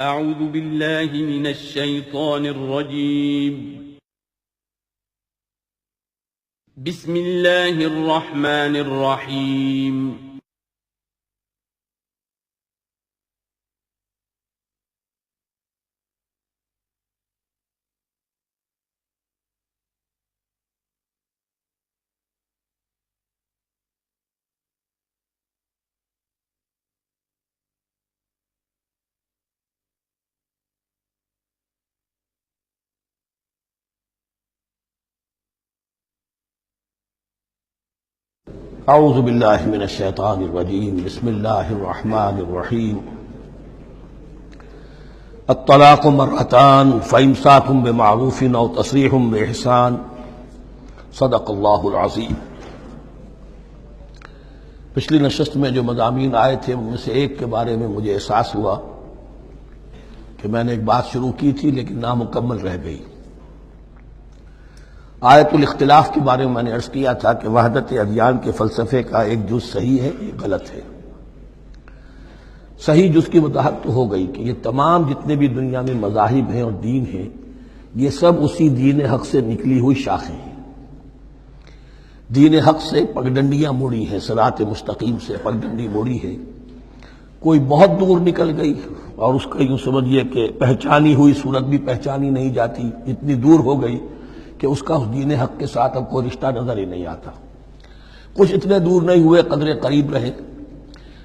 أعوذ بالله من الشيطان الرجيم. بسم الله الرحمن الرحيم. اعوذ باللہ من الشیطان الرجیم بسم اللہ الرحمن الرحیم الطلاق مرتان فامساک بمعروف او تسریح باحسان صدق اللہ العظیم۔ پچھلی نشست میں جو مضامین آئے تھے ان میں سے ایک کے بارے میں مجھے احساس ہوا کہ میں نے ایک بات شروع کی تھی لیکن نامکمل رہ گئی۔ آیت الاختلاف کے بارے میں نے عرض کیا تھا کہ وحدت ادیان کے فلسفے کا ایک جز صحیح ہے، ایک غلط ہے۔ صحیح جز کی وضاحت تو ہو گئی کہ یہ تمام جتنے بھی دنیا میں مذاہب ہیں اور دین ہیں یہ سب اسی دین حق سے نکلی ہوئی شاخیں ہیں۔ دین حق سے پگڈنڈیاں مڑی ہیں، صراط مستقیم سے پگڈنڈی مڑی ہے، کوئی بہت دور نکل گئی اور اس کا یوں سمجھیے کہ پہچانی ہوئی صورت بھی پہچانی نہیں جاتی، اتنی دور ہو گئی کہ اس کا اس دین حق کے ساتھ اب کوئی رشتہ نظر ہی نہیں آتا۔ کچھ اتنے دور نہیں ہوئے، قدرے قریب رہے،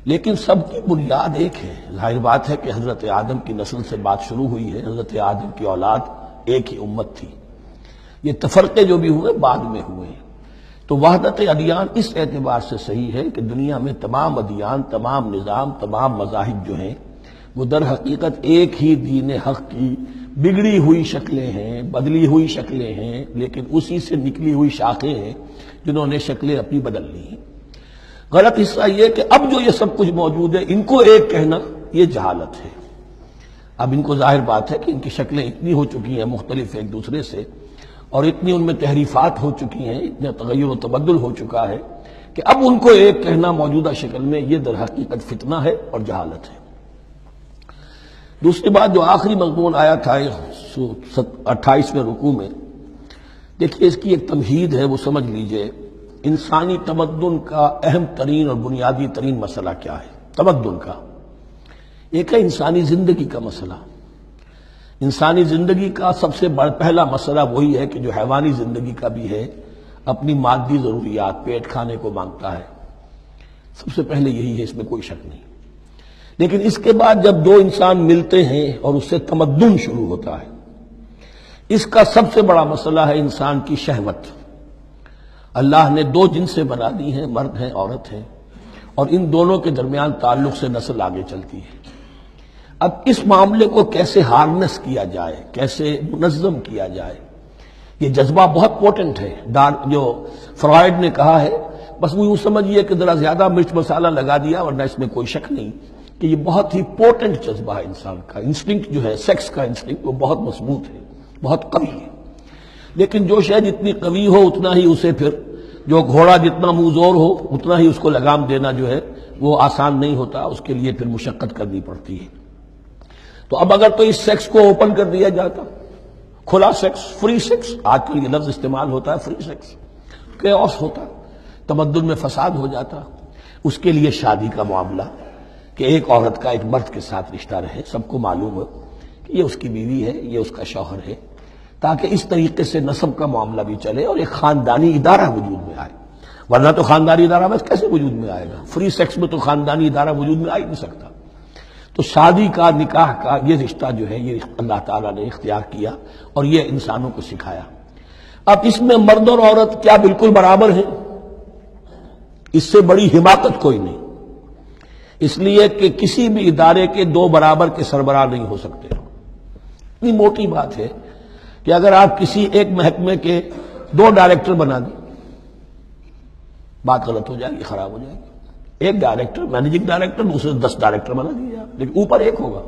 لیکن سب کی بنیاد ایک ہے۔ ظاہر بات ہے کہ حضرت آدم کی نسل سے بات شروع ہوئی ہے، حضرت آدم کی اولاد ایک ہی امت تھی۔ یہ تفرقے جو بھی ہوئے بعد میں ہوئے، تو وحدت ادیان اس اعتبار سے صحیح ہے کہ دنیا میں تمام ادیان، تمام نظام، تمام مذاہب جو ہیں وہ در حقیقت ایک ہی دین حق کی بگڑی ہوئی شکلیں ہیں، بدلی ہوئی شکلیں ہیں، لیکن اسی سے نکلی ہوئی شاخیں ہیں جنہوں نے شکلیں اپنی بدل لی ہیں۔ غلط حصہ یہ کہ اب جو یہ سب کچھ موجود ہے ان کو ایک کہنا یہ جہالت ہے۔ اب ان کو ظاہر بات ہے کہ ان کی شکلیں اتنی ہو چکی ہیں مختلف ایک دوسرے سے، اور اتنی ان میں تحریفات ہو چکی ہیں، اتنا تغیر و تبدل ہو چکا ہے کہ اب ان کو ایک کہنا موجودہ شکل میں یہ در حقیقت فتنہ ہے اور جہالت ہے۔ دوسری بات جو آخری مضمون آیا تھا 28ویں رکوع میں، دیکھیے اس کی ایک تمہید ہے، وہ سمجھ لیجئے انسانی تمدن کا اہم ترین اور بنیادی ترین مسئلہ کیا ہے۔ تمدن کا ایک ہے انسانی زندگی کا مسئلہ۔ انسانی زندگی کا سب سے بڑا پہلا مسئلہ وہی ہے کہ جو حیوانی زندگی کا بھی ہے، اپنی مادی ضروریات، پیٹ کھانے کو مانگتا ہے، سب سے پہلے یہی ہے، اس میں کوئی شک نہیں۔ لیکن اس کے بعد جب دو انسان ملتے ہیں اور اس سے تمدن شروع ہوتا ہے، اس کا سب سے بڑا مسئلہ ہے انسان کی شہوت۔ اللہ نے دو جنسیں بنا دی ہیں، مرد ہیں، عورت ہیں، اور ان دونوں کے درمیان تعلق سے نسل آگے چلتی ہے۔ اب اس معاملے کو کیسے ہارنس کیا جائے، کیسے منظم کیا جائے، یہ جذبہ بہت پوٹنٹ ہے۔ جو فرائڈ نے کہا ہے، بس وہ یوں سمجھیے کہ ذرا زیادہ مرچ مسالہ لگا دیا، ورنہ اس میں کوئی شک نہیں کہ یہ بہت ہی پوٹنٹ جذبہ ہے انسان کا۔ انسٹنکٹ جو ہے، سیکس کا انسٹنکٹ، وہ بہت مضبوط ہے، بہت قوی ہے۔ لیکن جو شے جتنی قوی ہو اتنا ہی اسے پھر، جو گھوڑا جتنا منہ زور ہو اتنا ہی اس کو لگام دینا جو ہے وہ آسان نہیں ہوتا، اس کے لیے پھر مشقت کرنی پڑتی ہے۔ تو اب اگر تو اس سیکس کو اوپن کر دیا جاتا، کھلا سیکس، فری سیکس، آج کل یہ لفظ استعمال ہوتا ہے، فری سیکس، کیوس ہوتا، تمدن میں فساد ہو جاتا۔ اس کے لیے شادی کا معاملہ کہ ایک عورت کا ایک مرد کے ساتھ رشتہ رہے، سب کو معلوم ہو کہ یہ اس کی بیوی ہے، یہ اس کا شوہر ہے، تاکہ اس طریقے سے نسب کا معاملہ بھی چلے اور ایک خاندانی ادارہ وجود میں آئے۔ ورنہ تو خاندانی ادارہ بس کیسے وجود میں آئے گا؟ فری سیکس میں تو خاندانی ادارہ وجود میں آ ہی نہیں سکتا۔ تو شادی کا، نکاح کا یہ رشتہ جو ہے یہ اللہ تعالیٰ نے اختیار کیا اور یہ انسانوں کو سکھایا۔ اب اس میں مرد اور عورت کیا بالکل برابر ہیں؟ اس سے بڑی حماقت کوئی نہیں، اس لیے کہ کسی بھی ادارے کے دو برابر کے سربراہ نہیں ہو سکتے۔ اتنی موٹی بات ہے کہ اگر آپ کسی ایک محکمے کے دو ڈائریکٹر بنا دیں، بات غلط ہو جائے گی، خراب ہو جائے گی۔ ایک ڈائریکٹر، مینیجنگ ڈائریکٹر، دوسرے 10 ڈائریکٹر بنا دیے آپ، لیکن اوپر ایک ہوگا،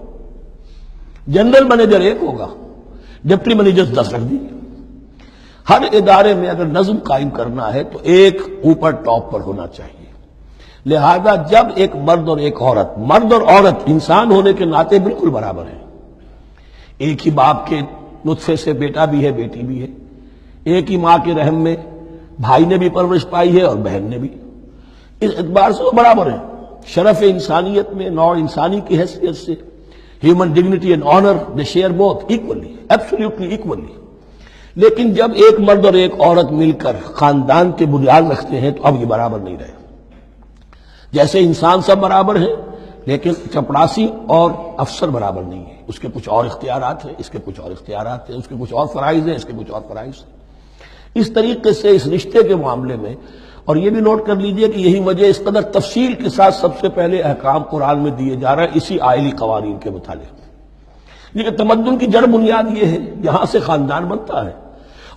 جنرل مینیجر ایک ہوگا، ڈپٹی مینیجر 10 رکھ دیجیے۔ ہر ادارے میں اگر نظم قائم کرنا ہے تو ایک اوپر ٹاپ پر ہونا چاہیے۔ لہذا جب ایک مرد اور ایک عورت، مرد اور عورت انسان ہونے کے ناطے بالکل برابر ہیں، ایک ہی باپ کے نطفے سے بیٹا بھی ہے، بیٹی بھی ہے، ایک ہی ماں کے رحم میں بھائی نے بھی پرورش پائی ہے اور بہن نے بھی، اس اعتبار سے وہ برابر ہیں، شرف انسانیت میں، نوع انسانی کی حیثیت سے، human dignity and honour they share both equally, absolutely equally. لیکن جب ایک مرد اور ایک عورت مل کر خاندان کے بنیاد رکھتے ہیں تو اب یہ برابر نہیں رہے۔ جیسے انسان سب برابر ہیں، لیکن چپڑاسی اور افسر برابر نہیں ہے، اس کے کچھ اور اختیارات ہیں، اس کے کچھ اور اختیارات ہیں، اس کے کچھ اور فرائض ہیں، اس کے کچھ اور فرائض ہیں۔ اس طریقے سے اس رشتے کے معاملے میں، اور یہ بھی نوٹ کر لیجئے کہ یہی وجہ اس قدر تفصیل کے ساتھ سب سے پہلے احکام قرآن میں دیے جا رہا ہے اسی آئلی قوانین کے متعلق۔ لیکن تمدن کی جڑ بنیاد یہ ہے، یہاں سے خاندان بنتا ہے،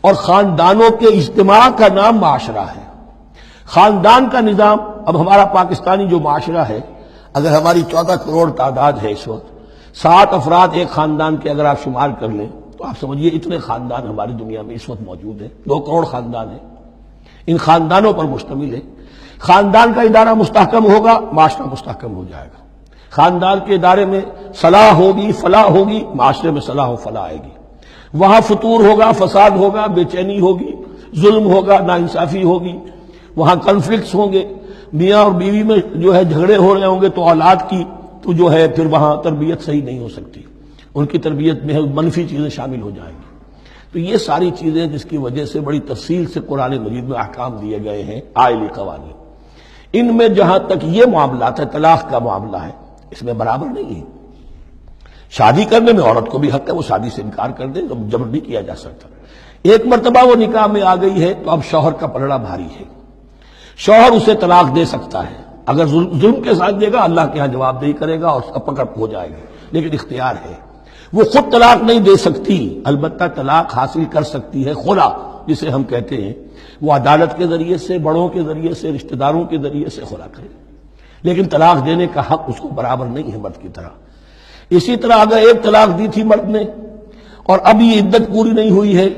اور خاندانوں کے اجتماع کا نام معاشرہ ہے۔ خاندان کا نظام، اب ہمارا پاکستانی جو معاشرہ ہے، اگر ہماری 14 کروڑ تعداد ہے اس وقت، 7 افراد ایک خاندان کے اگر آپ شمار کر لیں تو آپ سمجھیے اتنے خاندان ہماری دنیا میں اس وقت موجود ہیں، 2 کروڑ خاندان ہیں، ان خاندانوں پر مشتمل ہے۔ خاندان کا ادارہ مستحکم ہوگا، معاشرہ مستحکم ہو جائے گا۔ خاندان کے ادارے میں صلاح ہوگی، فلاح ہوگی، معاشرے میں صلاح و فلاح آئے گی۔ وہاں فتور ہوگا، فساد ہوگا، بے چینی ہوگی، ظلم ہوگا، ناانصافی ہوگی، وہاں کنفلکٹس ہوں گے، میاں اور بیوی میں جو ہے جھگڑے ہو رہے ہوں گے تو اولاد کی تو جو ہے پھر وہاں تربیت صحیح نہیں ہو سکتی، ان کی تربیت میں منفی چیزیں شامل ہو جائیں گی۔ تو یہ ساری چیزیں جس کی وجہ سے بڑی تفصیل سے قرآن مجید میں احکام دیے گئے ہیں، آئلی قوانین، ان میں جہاں تک یہ معاملات ہے، طلاق کا معاملہ ہے، اس میں برابر نہیں ہے۔ شادی کرنے میں عورت کو بھی حق ہے، وہ شادی سے انکار کر دے، جبر نہیں کیا جا سکتا۔ ایک مرتبہ وہ نکاح میں آ گئی ہے تو اب شوہر کا پلڑا بھاری ہے، شوہر اسے طلاق دے سکتا ہے، اگر ظلم کے ساتھ دے گا اللہ کے ہاں جواب دہی کرے گا اور اس کا پکڑ ہو جائے گی، لیکن اختیار ہے۔ وہ خود طلاق نہیں دے سکتی، البتہ طلاق حاصل کر سکتی ہے، خلا جسے ہم کہتے ہیں، وہ عدالت کے ذریعے سے، بڑوں کے ذریعے سے، رشتہ داروں کے ذریعے سے خلا کرے، لیکن طلاق دینے کا حق اس کو برابر نہیں ہے مرد کی طرح۔ اسی طرح اگر ایک طلاق دی تھی مرد نے اور اب یہ عدت پوری نہیں ہوئی ہے،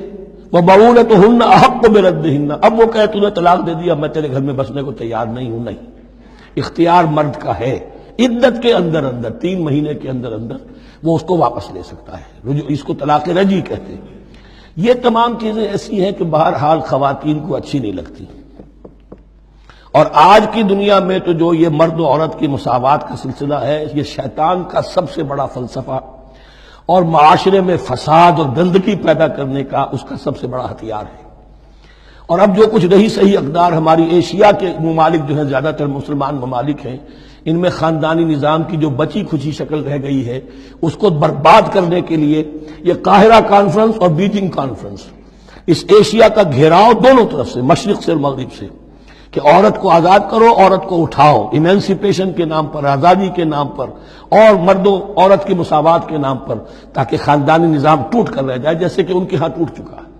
وَبَعُولَتُهُنَّ أَحَقُّ بِرَدِّهِنَّ، اب وہ کہے تو نے طلاق دے دیا، میں تیرے گھر میں بسنے کو تیار نہیں ہوں، نہیں، اختیار مرد کا ہے، عدت کے اندر 3 مہینے کے اندر وہ اس کو واپس لے سکتا ہے، اس کو طلاق رجعی کہتے ہیں۔ یہ تمام چیزیں ایسی ہیں کہ بہرحال خواتین کو اچھی نہیں لگتی، اور آج کی دنیا میں تو جو یہ مرد و عورت کی مساوات کا سلسلہ ہے، یہ شیطان کا سب سے بڑا فلسفہ اور معاشرے میں فساد اور گندگی پیدا کرنے کا اس کا سب سے بڑا ہتھیار ہے۔ اور اب جو کچھ رہی صحیح اقدار ہماری ایشیا کے ممالک جو ہیں، زیادہ تر مسلمان ممالک ہیں، ان میں خاندانی نظام کی جو بچی کھچی شکل رہ گئی ہے اس کو برباد کرنے کے لیے یہ قاہرہ کانفرنس اور بیجنگ کانفرنس، اس ایشیا کا گھیراؤ دونوں طرف سے، مشرق سے اور مغرب سے، کہ عورت کو آزاد کرو، عورت کو اٹھاؤ، ایمینسیپیشن کے نام پر، آزادی کے نام پر، اور مردوں عورت کی مساوات کے نام پر، تاکہ خاندانی نظام ٹوٹ کر رہ جائے، جیسے کہ ان کے ہاں ٹوٹ چکا ہے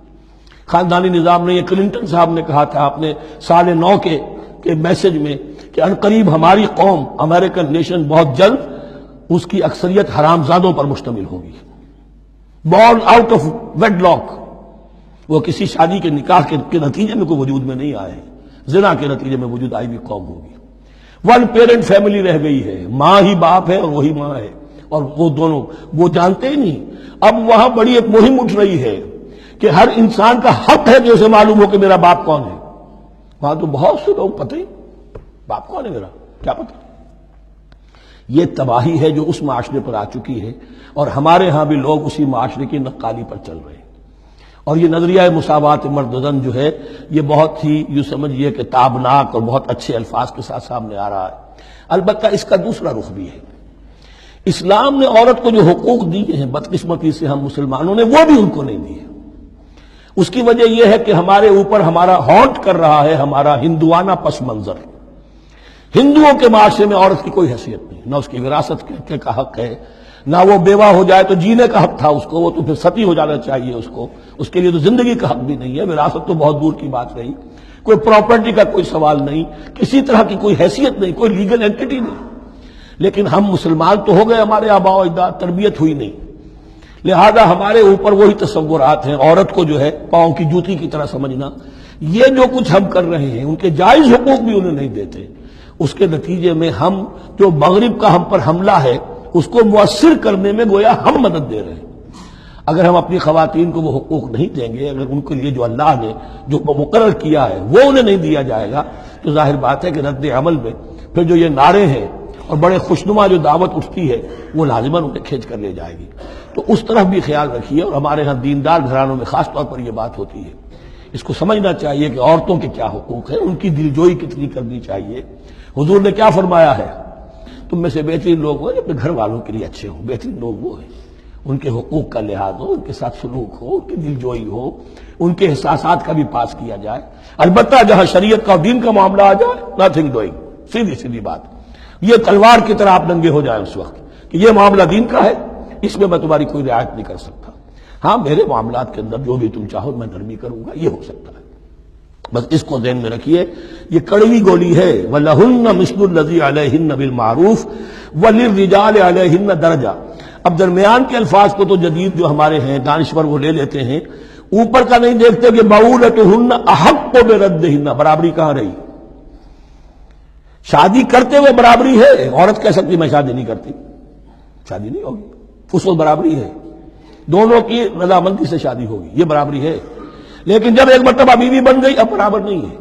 خاندانی نظام نے۔ یہ کلنٹن صاحب نے کہا تھا اپنے سال 9 کے میسج میں کہ عنقریب ہماری قوم، امریکن نیشن، بہت جلد اس کی اکثریت حرامزادوں پر مشتمل ہوگی، born out of wedlock, وہ کسی شادی کے نکاح کے نتیجے میں کوئی وجود میں نہیں آئے ہیں، زنا کے نتیجے میں وجود آئی ہوئی قوم ہوگی۔ 1 پیرنٹ فیملی رہ گئی ہے، ماں ہی باپ ہے اور وہی ماں ہے، اور وہ دونوں وہ جانتے ہی نہیں۔ اب وہاں بڑی ایک مہم اٹھ رہی ہے کہ ہر انسان کا حق ہے کہ اسے معلوم ہو کہ میرا باپ کون ہے۔ وہاں تو بہت سے لوگ پتہ ہی باپ کون ہے میرا، کیا پتہ۔ یہ تباہی ہے جو اس معاشرے پر آ چکی ہے، اور ہمارے ہاں بھی لوگ اسی معاشرے کی نقالی پر چل رہے ہیں۔ اور یہ نظریہ مساوات مرد و زن جو ہے، یہ بہت ہی یوں سمجھیے کہ تابناک اور بہت اچھے الفاظ کے ساتھ سامنے آ رہا ہے۔ البتہ اس کا دوسرا رخ بھی ہے، اسلام نے عورت کو جو حقوق دیے ہیں بدقسمتی سے ہم مسلمانوں نے وہ بھی ان کو نہیں دیے۔ اس کی وجہ یہ ہے کہ ہمارے اوپر ہمارا ہانٹ کر رہا ہے ہمارا ہندوانہ پس منظر۔ ہندوؤں کے معاشرے میں عورت کی کوئی حیثیت نہیں، نہ اس کی وراثت کا حق ہے، نہ وہ بیوہ ہو جائے تو جینے کا حق تھا اس کو، وہ تو پھر ستی ہو جانا چاہیے اس کو، اس کے لیے تو زندگی کا حق بھی نہیں ہے، وراثت تو بہت دور کی بات رہی، کوئی پراپرٹی کا کوئی سوال نہیں، کسی طرح کی کوئی حیثیت نہیں، کوئی لیگل اینٹیٹی نہیں۔ لیکن ہم مسلمان تو ہو گئے، ہمارے آباء و اجداد، تربیت ہوئی نہیں، لہذا ہمارے اوپر وہی تصورات ہیں، عورت کو جو ہے پاؤں کی جوتی کی طرح سمجھنا۔ یہ جو کچھ ہم کر رہے ہیں ان کے جائز حقوق بھی انہیں نہیں دیتے، اس کے نتیجے میں ہم جو مغرب کا ہم پر حملہ ہے اس کو مؤثر کرنے میں گویا ہم مدد دے رہے ہیں۔ اگر ہم اپنی خواتین کو وہ حقوق نہیں دیں گے، اگر ان کے لیے جو اللہ نے جو مقرر کیا ہے وہ انہیں نہیں دیا جائے گا، تو ظاہر بات ہے کہ رد عمل میں پھر جو یہ نعرے ہیں اور بڑے خوشنما جو دعوت اٹھتی ہے وہ لازماً انہیں کھینچ کر لے جائے گی۔ تو اس طرف بھی خیال رکھیے، اور ہمارے ہاں دیندار گھرانوں میں خاص طور پر یہ بات ہوتی ہے، اس کو سمجھنا چاہیے کہ عورتوں کے کیا حقوق ہیں، ان کی دلجوئی کتنی کرنی چاہیے۔ حضور نے کیا فرمایا ہے؟ تم میں سے بہترین لوگ ہو جو اپنے گھر والوں کے لیے اچھے ہوں، بہترین لوگ وہ ہیں ان کے حقوق کا لحاظ ہو، ان کے ساتھ سلوک ہو، ان کی دلجوئی ہو، ان کے احساسات کا بھی پاس کیا جائے۔ البتہ جہاں شریعت کا اور دین کا معاملہ آ جائے، نتھنگ ڈوئنگ، سیدھی سیدھی بات، یہ تلوار کی طرح آپ ننگے ہو جائیں اس وقت کہ یہ معاملہ دین کا ہے، اس میں میں تمہاری کوئی رعایت نہیں کر سکتا، ہاں میرے معاملات کے اندر جو بھی تم چاہو میں نرمی کروں گا، یہ ہو سکتا ہے۔ بس اس کو ذہن میں رکھیے، یہ کڑوی گولی ہے۔ وَلَهُنَّ مِثْلُ الَّذِي عَلَيْهِنَّ بِالْمَعْرُوفِ وَلِلرِّجَالِ عَلَيْهِنَّ دَرَجَةٌ۔ اب درمیان کے الفاظ کو تو جدید جو ہمارے ہیں دانشور وہ لے لیتے ہیں، اوپر کا نہیں دیکھتے کہ بَعُولَتُهُنَّ أَحَقُّ بِرَدِّهِنَّ، برابری کہاں رہی؟ شادی کرتے ہوئے برابری ہے، عورت کہہ سکتی میں شادی نہیں کرتی، شادی نہیں ہوگی، اس وقت برابری ہے، دونوں کی رضامندی سے شادی ہوگی، یہ برابری ہے۔ لیکن جب ایک مرتبہ بیوی بن گئی اب برابر نہیں ہے۔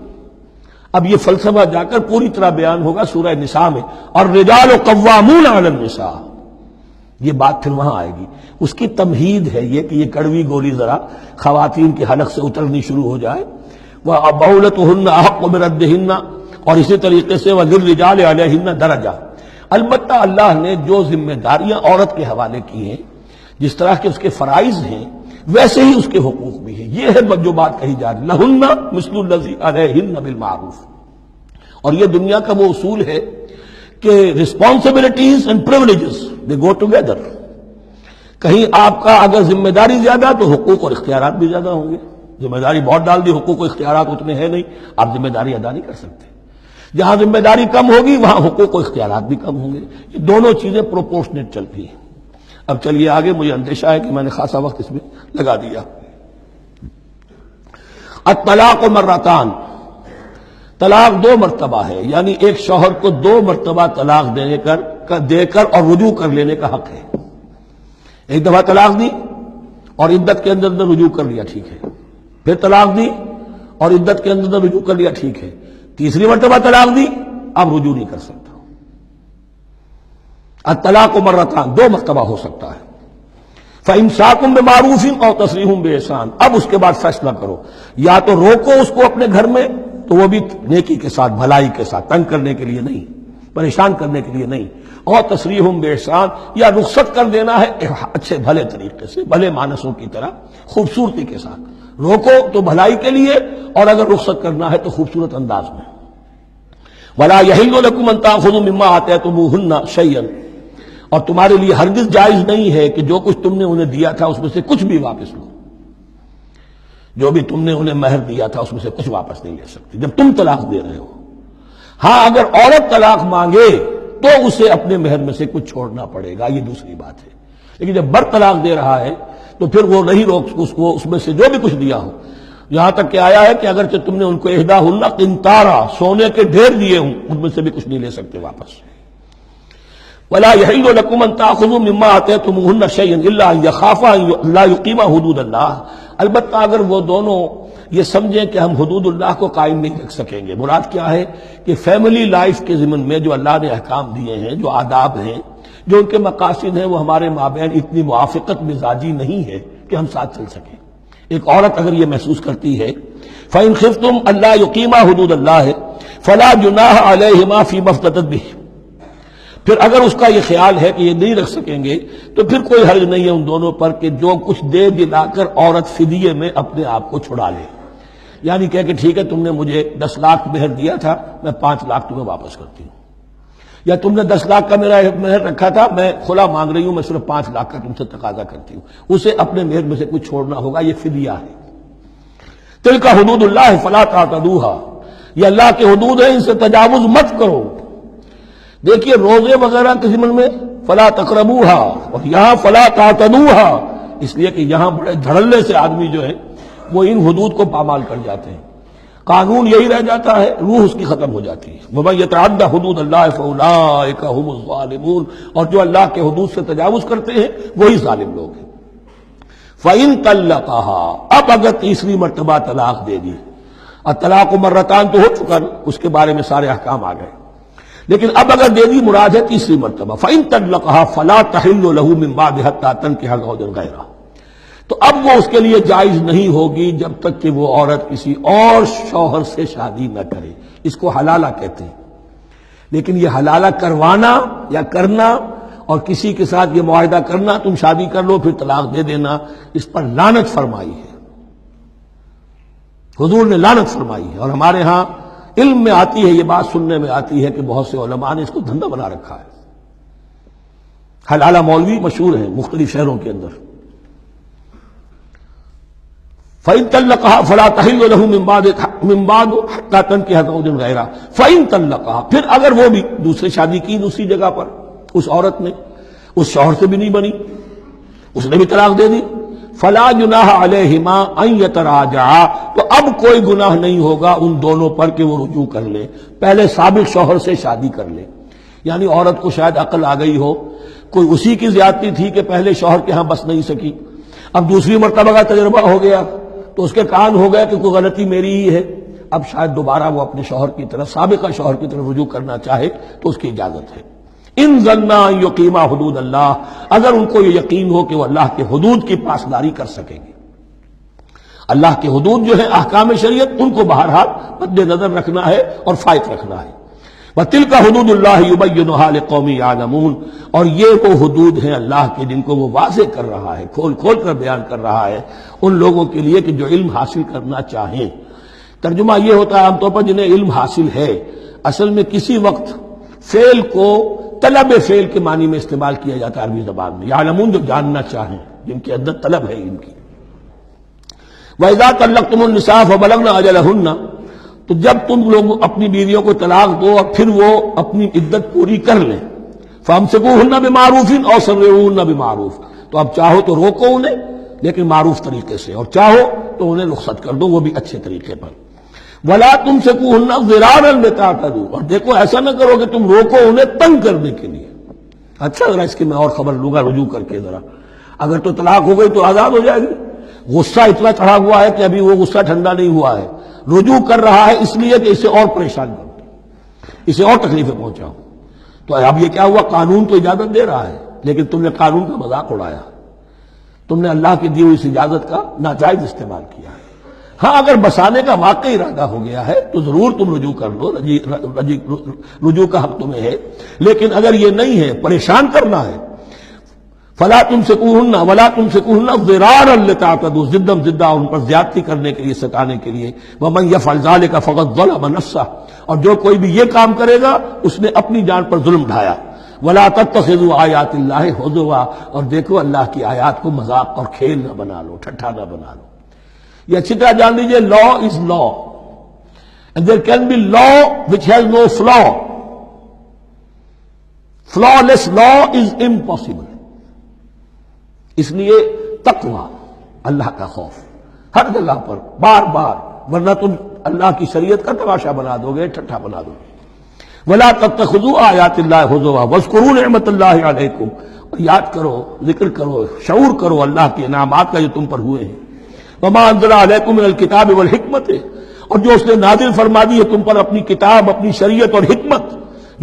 اب یہ فلسفہ جا کر پوری طرح بیان ہوگا سورہ نساء میں، اور رجال قوامون علی النساء، یہ بات پھر وہاں آئے گی۔ اس کی تمہید ہے یہ کہ یہ کڑوی گولی ذرا خواتین کے حلق سے اترنی شروع ہو جائے۔ وَبَعُولَتُهُنَّ أَحَقُّ بِرَدِّهِنَّ، اور اسی طریقے سے وَلِلرِّجَالِ عَلَيْهِنَّ دَرَجَةٌ۔ البتہ اللہ نے جو ذمہ داریاں عورت کے حوالے کی ہیں، جس طرح کے اس کے فرائض ہیں ویسے ہی اس کے حقوق بھی ہیں، یہ ہے جو بات کہی جا رہی، لَهُنَّ مِثْلُ الَّذِي عَلَيْهِنَّ بِالْمَعْرُوفِ۔ اور یہ دنیا کا وہ اصول ہے کہ responsibilities and privileges they go together۔ کہیں آپ کا اگر ذمہ داری زیادہ تو حقوق اور اختیارات بھی زیادہ ہوں گے، ذمہ داری بہت ڈال دی، حقوق و اختیارات اتنے ہیں نہیں، آپ ذمہ داری ادا نہیں کر سکتے۔ جہاں ذمہ داری کم ہوگی وہاں حقوق و اختیارات بھی کم ہوں گے، یہ دونوں چیزیں پروپورشنیٹ چلتی ہیں۔ اب چلیے آگے، مجھے اندیشہ ہے کہ میں نے خاصا وقت اس میں لگا دیا۔ الطلاق مرتان، طلاق دو مرتبہ ہے، یعنی ایک شوہر کو دو مرتبہ طلاق دے کر اور رجوع کر لینے کا حق ہے۔ ایک دفعہ طلاق دی اور عدت کے اندر رجوع کر لیا، ٹھیک ہے، پھر طلاق دی اور عدت کے اندر رجوع کر لیا، ٹھیک ہے، تیسری مرتبہ طلاق دی، اب رجوع نہیں کر سکتا۔ الطلاق مرتان، دو مرتبہ ہو سکتا ہے۔ فَإِمْسَاكٌ بِمَعْرُوفٍ أَوْ تَسْرِيحٌ بِإِحْسَانٍ، اب اس کے بعد فیصلہ کرو، یا تو روکو اس کو اپنے گھر میں تو وہ بھی نیکی کے ساتھ، بھلائی کے ساتھ، تنگ کرنے کے لیے نہیں، پریشان کرنے کے لیے نہیں، اور تسریح بِإِحْسَان، یا رخصت کر دینا ہے اچھے بھلے طریقے سے، بھلے مانسوں کی طرح خوبصورتی کے ساتھ، روکو تو بھلائی کے لیے، اور اگر رخصت کرنا ہے تو خوبصورت انداز میں۔ وَلَا يَحِلُّ لَكُمْ أَن تَأْخُذُوا مِمَّا آتَيْتُمُوهُنَّ شَيْئًا، اور تمہارے لیے ہرگز جائز نہیں ہے کہ جو کچھ تم نے انہیں دیا تھا اس میں سے کچھ بھی واپس لو، جو بھی تم نے انہیں مہر دیا تھا اس میں سے کچھ واپس نہیں لے سکتے جب تم طلاق دے رہے ہو۔ ہاں اگر عورت طلاق مانگے تو اسے اپنے مہر میں سے کچھ چھوڑنا پڑے گا، یہ دوسری بات ہے، لیکن جب بر طلاق دے رہا ہے تو پھر وہ نہیں روک اس کو اس میں سے جو بھی کچھ دیا ہو، یہاں تک کہ آیا ہے کہ اگرچہ تم نے ان کو احداہن قنطارا، سونے کے ڈھیر دیے ہوں، ان میں سے بھی کچھ نہیں لے سکتے واپس۔ وَلَا يَحِلُّ لَكُمْ أَن تَأْخُذُوا مِمَّا آتَيْتُمُوهُنَّ شَيْئًا إِلَّا أَن يَخَافَا أَن لَّا يُقِيمَا حُدُودَ اللَّهِ، البتہ اگر وہ دونوں یہ سمجھیں کہ ہم حدود اللہ کو قائم نہیں رکھ سکیں گے۔ مراد کیا ہے کہ فیملی لائف کے ضمن میں جو اللہ نے احکام دیے ہیں، جو آداب ہیں، جو ان کے مقاصد ہیں، وہ ہمارے مابین اتنی موافقت مزاجی نہیں ہے کہ ہم ساتھ چل سکیں۔ ایک عورت اگر یہ محسوس کرتی ہے فَإِنْ خِفْتُمْ أَلَّا يُقِيمَا حُدُودَ اللَّهِ فَلَا جُنَاحَ عَلَيْهِمَا فِي مَا افْتَدَتْ بِهِ، پھر اگر اس کا یہ خیال ہے کہ یہ نہیں رکھ سکیں گے تو پھر کوئی حرج نہیں ہے ان دونوں پر کہ جو کچھ دے دلا کر عورت فدیے میں اپنے آپ کو چھڑا لے، یعنی کہہ کہ ٹھیک ہے تم نے مجھے 10 لاکھ مہر دیا تھا، میں 5 لاکھ تمہیں واپس کرتی ہوں، یا تم نے 10 لاکھ کا میرا مہر رکھا تھا، میں کھلا مانگ رہی ہوں، میں صرف 5 لاکھ کا تم سے تقاضا کرتی ہوں، اسے اپنے مہر میں سے کچھ چھوڑنا ہوگا، یہ فدیہ ہے۔ تلک حدود اللہ فلا تعتدوها، یہ اللہ کے حدود ہیں، ان سے تجاوز مت کرو۔ دیکھیے روزے وغیرہ کے ضمن میں فلا تقربوها، اور یہاں فلا تعتدوها، اس لیے کہ یہاں بڑے دھڑلے سے آدمی جو ہے وہ ان حدود کو پامال کر جاتے ہیں، قانون یہی رہ جاتا ہے، روح اس کی ختم ہو جاتی ہے۔ وَمَن يَتَعَدَّ حُدُودَ اللَّهِ فَأُولَٰئِكَ هُمُ الظَّالِمُونَ، اور جو اللہ کے حدود سے تجاوز کرتے ہیں وہی ظالم لوگ ہیں۔ فَإِن طَلَّقَهَا، اب اگر تیسری مرتبہ طلاق دے دی، الطلاق مرتان تو ہو چکا، اس کے بارے میں سارے احکام آ گئے، لیکن اب اگر دے دی مراد ہے تیسری مرتبہ، فَإِن طَلَّقَهَا فَلَا تَحِلُّ لَهُ مِن بَعْدِ حَتَّىٰ تَنكِحَ زَوْجًا غَيْرَهُ، تو اب وہ اس کے لیے جائز نہیں ہوگی جب تک کہ وہ عورت کسی اور شوہر سے شادی نہ کرے۔ اس کو حلالہ کہتے ہیں، لیکن یہ حلالہ کروانا یا کرنا اور کسی کے ساتھ یہ معاہدہ کرنا تم شادی کر لو پھر طلاق دے دینا، اس پر لعنت فرمائی ہے، حضور نے لعنت فرمائی ہے۔ اور ہمارے ہاں علم میں آتی ہے، یہ بات سننے میں آتی ہے کہ بہت سے علماء نے اس کو دھندا بنا رکھا ہے۔ حلالہ مولوی مشہور ہیں مختلف شہروں کے اندر۔ فَإِن طَلَّقَهَا فَلَا تَحِلُّ لَهُ مِن بَعْدُ حَتَّىٰ تَنكِحَ زَوْجًا غَيْرَهُ فَإِن طَلَّقَهَا، پھر اگر وہ بھی دوسری شادی کی دوسری جگہ پر، اس عورت نے اس شوہر سے بھی نہیں بنی، اس نے بھی طلاق دے دی، فَلَا جُنَاحَ عَلَيْهِمَا أَن يَتَرَاجَعَا، تو اب کوئی گناہ نہیں ہوگا ان دونوں پر کہ وہ رجوع کر لیں، پہلے سابق شوہر سے شادی کر لیں۔ یعنی عورت کو شاید عقل آ گئی ہو، کوئی اسی کی زیادتی تھی کہ پہلے شوہر کے ہاں بس نہیں سکی، اب دوسری مرتبہ کا تجربہ ہو گیا تو اس کے کان ہو گیا کہ کوئی غلطی میری ہی ہے، اب شاید دوبارہ وہ اپنے شوہر کی طرف، سابقہ شوہر کی طرف رجوع کرنا چاہے تو اس کی اجازت ہے۔ ان ظنا ان یقیما حدود اللہ، اگر ان کو یہ یقین ہو کہ وہ اللہ کے حدود کی پاسداری کر سکیں گے۔ اللہ کے حدود جو ہیں احکام شریعت، ان کو بہرحال مد نظر رکھنا ہے اور فائق رکھنا ہے۔ وَتِلْكَ حُدُودُ اللَّهِ يُبَيِّنُهَا لِقَوْمٍ يَعْلَمُونَ، اور یہ وہ حدود ہیں اللہ کے جن کو وہ واضح کر رہا ہے، کھول کھول کر بیان کر رہا ہے ان لوگوں کے لیے کہ جو علم حاصل کرنا چاہیں۔ ترجمہ یہ ہوتا ہے عام طور پر جنہیں علم حاصل ہے، اصل میں کسی وقت فعل کو طلب فعل کے معنی میں استعمال کیا جاتا ہے عربی زبان میں، یعلمون جو جاننا چاہیں، جن کے اندر طلب ہے علم کی۔ وَإِذَا طَلَّقْتُمُ النِّسَاءَ فَبَلَغْنَ أَجَلَهُنَّ، تو جب تم لوگ اپنی بیویوں کو طلاق دو اور پھر وہ اپنی عدت پوری کر لیں، فَأَمْسِكُوهُنَّ بِمَعْرُوفٍ أَوْ سَرِّحُوهُنَّ بِمَعْرُوفٍ، تو اب چاہو تو روکو انہیں لیکن معروف طریقے سے، اور چاہو تو انہیں رخصت کر دو وہ بھی اچھے طریقے پر۔ وَلَا تُمْسِكُوهُنَّ ضِرَارًا لِتَعْتَدُوا، اور دیکھو ایسا نہ کرو کہ تم روکو انہیں تنگ کرنے کے لیے۔ اچھا ذرا اس کی میں اور خبر لوں گا رجوع کر کے، ذرا اگر تو طلاق ہو گئی تو آزاد ہو جائے گی، غصہ اتنا چڑھا ہوا ہے کہ ابھی وہ غصہ ٹھنڈا نہیں ہوا ہے، رجوع کر رہا ہے اس لیے کہ اسے اور پریشان کروں، اسے اور تکلیفیں پہنچاؤں۔ تو اب یہ کیا ہوا، قانون تو اجازت دے رہا ہے لیکن تم نے قانون کا مذاق اڑایا، تم نے اللہ کی دی ہوئی اس اجازت کا ناجائز استعمال کیا ہے۔ ہاں اگر بسانے کا واقعی ارادہ ہو گیا ہے تو ضرور تم رجوع کر لو، رجوع کا حق تمہیں ہے، لیکن اگر یہ نہیں ہے، پریشان کرنا ہے، فلا تمسکوہن ولا تمسکوہن ضرارا لتعتدوا، ضدم ضدہ ان پر زیادتی کرنے کے لیے، ستانے کے لیے۔ ومن یفعل ذلک فقد ظلم نفسہ، اور جو کوئی بھی یہ کام کرے گا اس نے اپنی جان پر ظلم ڈھایا۔ ولا تتخذوا آیات اللہ ہزوا، اور دیکھو اللہ کی آیات کو مذاق اور کھیل نہ بنا لو، ٹھٹھا نہ بنا لو۔ یہ اچھی طرح جان لیجیے، لا از لا and there can be law which has no flaw. Flawless law is impossible. اس لیے تقوی، اللہ کا خوف ہر جگہ پر بار بار، ورنہ تم اللہ کی شریعت کا تماشا بنا دو گے، ٹھٹھا بنا دو گے۔ ولا تتخذوا آیات اللہ ہزوا واذکروا نعمت اللہ علیکم، اور یاد کرو، ذکر کرو، شعور کرو اللہ کے انعامات کا جو تم پر ہوئے ہیں۔ وما انزل علیکم من الکتاب والحکمت، اور جو اس نے نازل فرما دی ہے تم پر اپنی کتاب، اپنی شریعت اور حکمت،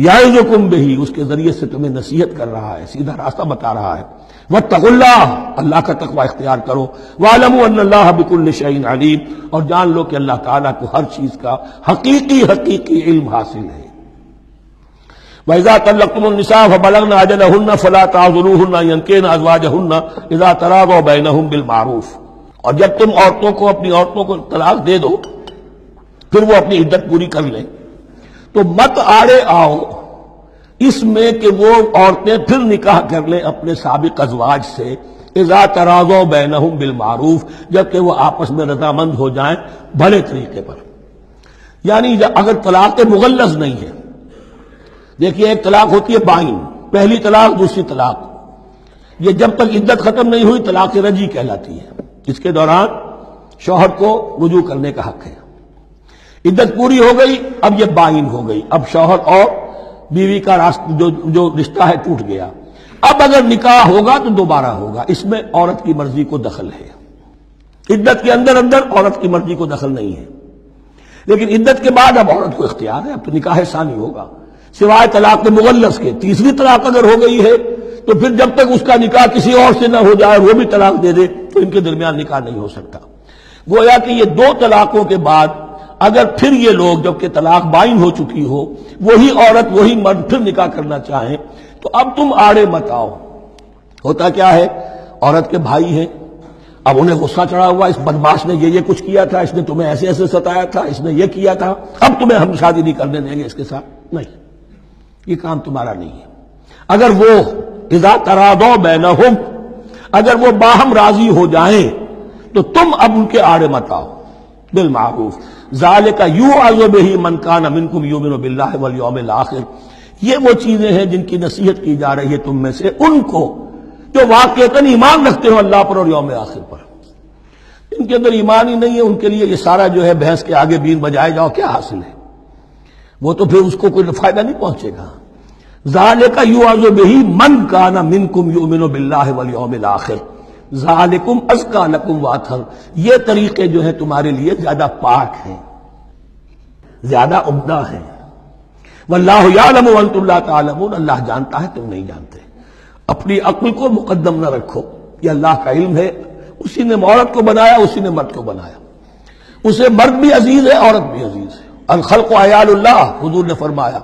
یعظکم بہ، اس کے ذریعے سے تمہیں نصیحت کر رہا ہے، سیدھا راستہ بتا رہا ہے۔ واتقوا اللہ، اللہ کا تقوی اختیار کرو۔ واعلموا ان اللہ بکل شیء علیم، اور جان لو کہ اللہ تعالیٰ کو ہر چیز کا حقیقی علم حاصل ہے۔ وَإِذَا طَلَّقْتُمُ النِّسَاءَ فَبَلَغْنَ أَجَلَهُنَّ فَلَا تَعْضُلُوهُنَّ أَن يَنكِحْنَ أَزْوَاجَهُنَّ إِذَا تَرَاضَوْا بَيْنَهُم بِالْمَعْرُوفِ، اور جب تم اپنی عورتوں کو طلاق دے دو پھر وہ اپنی عدت پوری کر لیں، تو مت آڑے آؤ اس میں کہ وہ عورتیں پھر نکاح کر لیں اپنے سابق ازواج سے، اذا تراضوا بینہم بالمعروف، جبکہ وہ آپس میں رضامند ہو جائیں بھلے طریقے پر۔ یعنی اگر طلاق مغلظ نہیں ہے، دیکھیے ایک طلاق ہوتی ہے بائن، پہلی طلاق دوسری طلاق، یہ جب تک عدت ختم نہیں ہوئی طلاق رجعی کہلاتی ہے، اس کے دوران شوہر کو رجوع کرنے کا حق ہے۔ عدت پوری ہو گئی، اب یہ بائن ہو گئی، اب شوہر اور بیوی کا جو رشتہ ہے ٹوٹ گیا۔ اب اگر نکاح ہوگا تو دوبارہ ہوگا، اس میں عورت کی مرضی کو دخل ہے، عدت کے اندر عورت کی مرضی کو دخل نہیں ہے، لیکن عدت کے بعد اب عورت کو اختیار ہے، اب تو نکاح ثانی ہوگا، سوائے طلاق مغلظ کے۔ تیسری طلاق اگر ہو گئی ہے تو پھر جب تک اس کا نکاح کسی اور سے نہ ہو جائے، وہ بھی طلاق دے دے، تو ان کے درمیان نکاح نہیں ہو سکتا۔ گویا کہ یہ دو طلاقوں کے بعد اگر پھر یہ لوگ جبکہ طلاق بائن ہو چکی ہو، وہی عورت وہی مرد پھر نکاح کرنا چاہیں تو اب تم آڑے مت آؤ۔ ہوتا کیا ہے، عورت کے بھائی ہیں، اب انہیں غصہ چڑھا ہوا، اس بدماش نے یہ کچھ کیا تھا، اس نے تمہیں ایسے ایسے ستایا تھا، اس نے یہ کیا تھا، اب تمہیں ہم شادی نہیں کرنے دیں گے اس کے ساتھ۔ نہیں، یہ کام تمہارا نہیں ہے۔ اگر وہ اذا تراضوا بینہم، اگر وہ باہم راضی ہو جائیں تو تم اب ان کے آڑے مت آؤ، بالمعروف۔ ذالک یوعظ بہ من کان منکم یؤمن باللہ والیوم الآخر، یہ وہ چیزیں ہیں جن کی نصیحت کی جا رہی ہے تم میں سے ان کو جو واقعتاً ایمان رکھتے ہو اللہ پر اور یوم آخر پر۔ ان کے اندر ایمان ہی نہیں ہے، ان کے لیے یہ سارا جو ہے بحث کے آگے بین بجائے جاؤ کیا حاصل ہے، وہ تو پھر اس کو کوئی فائدہ نہیں پہنچے گا۔ ذالک یوعظ بہ من کان منکم یؤمن باللہ والیوم الآخر ذالکم ازکی لکم واطہر، یہ طریقے جو ہیں تمہارے لیے زیادہ پاک ہیں، زیادہ عمدہ ہیں۔ واللہ یعلم وانتم لا تعلمون، اللہ جانتا ہے تم نہیں جانتے۔ اپنی عقل کو مقدم نہ رکھو، یہ اللہ کا علم ہے، اسی نے عورت کو بنایا، اسی نے مرد کو بنایا، اسے مرد بھی عزیز ہے، عورت بھی عزیز ہے۔ الخلق عیال اللہ، حضور نے فرمایا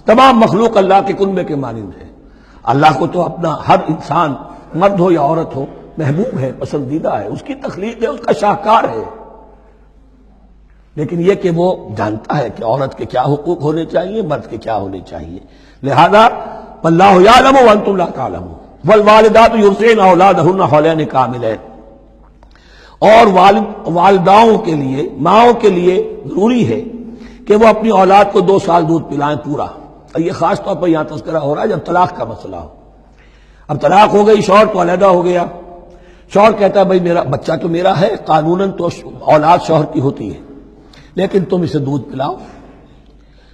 تمام مخلوق اللہ کے کنبے کے مانند ہے۔ اللہ کو تو اپنا ہر انسان مرد ہو یا عورت ہو محبوب ہے، پسندیدہ ہے، اس کی تخلیق ہے، اس کا شاہکار ہے، لیکن یہ کہ وہ جانتا ہے کہ عورت کے کیا حقوق ہونے چاہیے، مرد کے کیا ہونے چاہیے۔ لہذا واللہ یعلم وانتم لا تعلمون والوالدات یرضعن اولادہن حولین کاملین، اور والداؤں کے لیے، ماؤں کے لیے ضروری ہے کہ وہ اپنی اولاد کو 2 سال دودھ پلائیں پورا۔ اور یہ خاص طور پر یہاں تذکرہ ہو رہا ہے جب طلاق کا مسئلہ ہو۔ اب طلاق ہو گئی، شوہر تو علیحدہ ہو گیا، شوہر کہتا ہے بھائی میرا بچہ تو میرا ہے، قانوناً تو اولاد شوہر کی ہوتی ہے، لیکن تم اسے دودھ پلاؤ،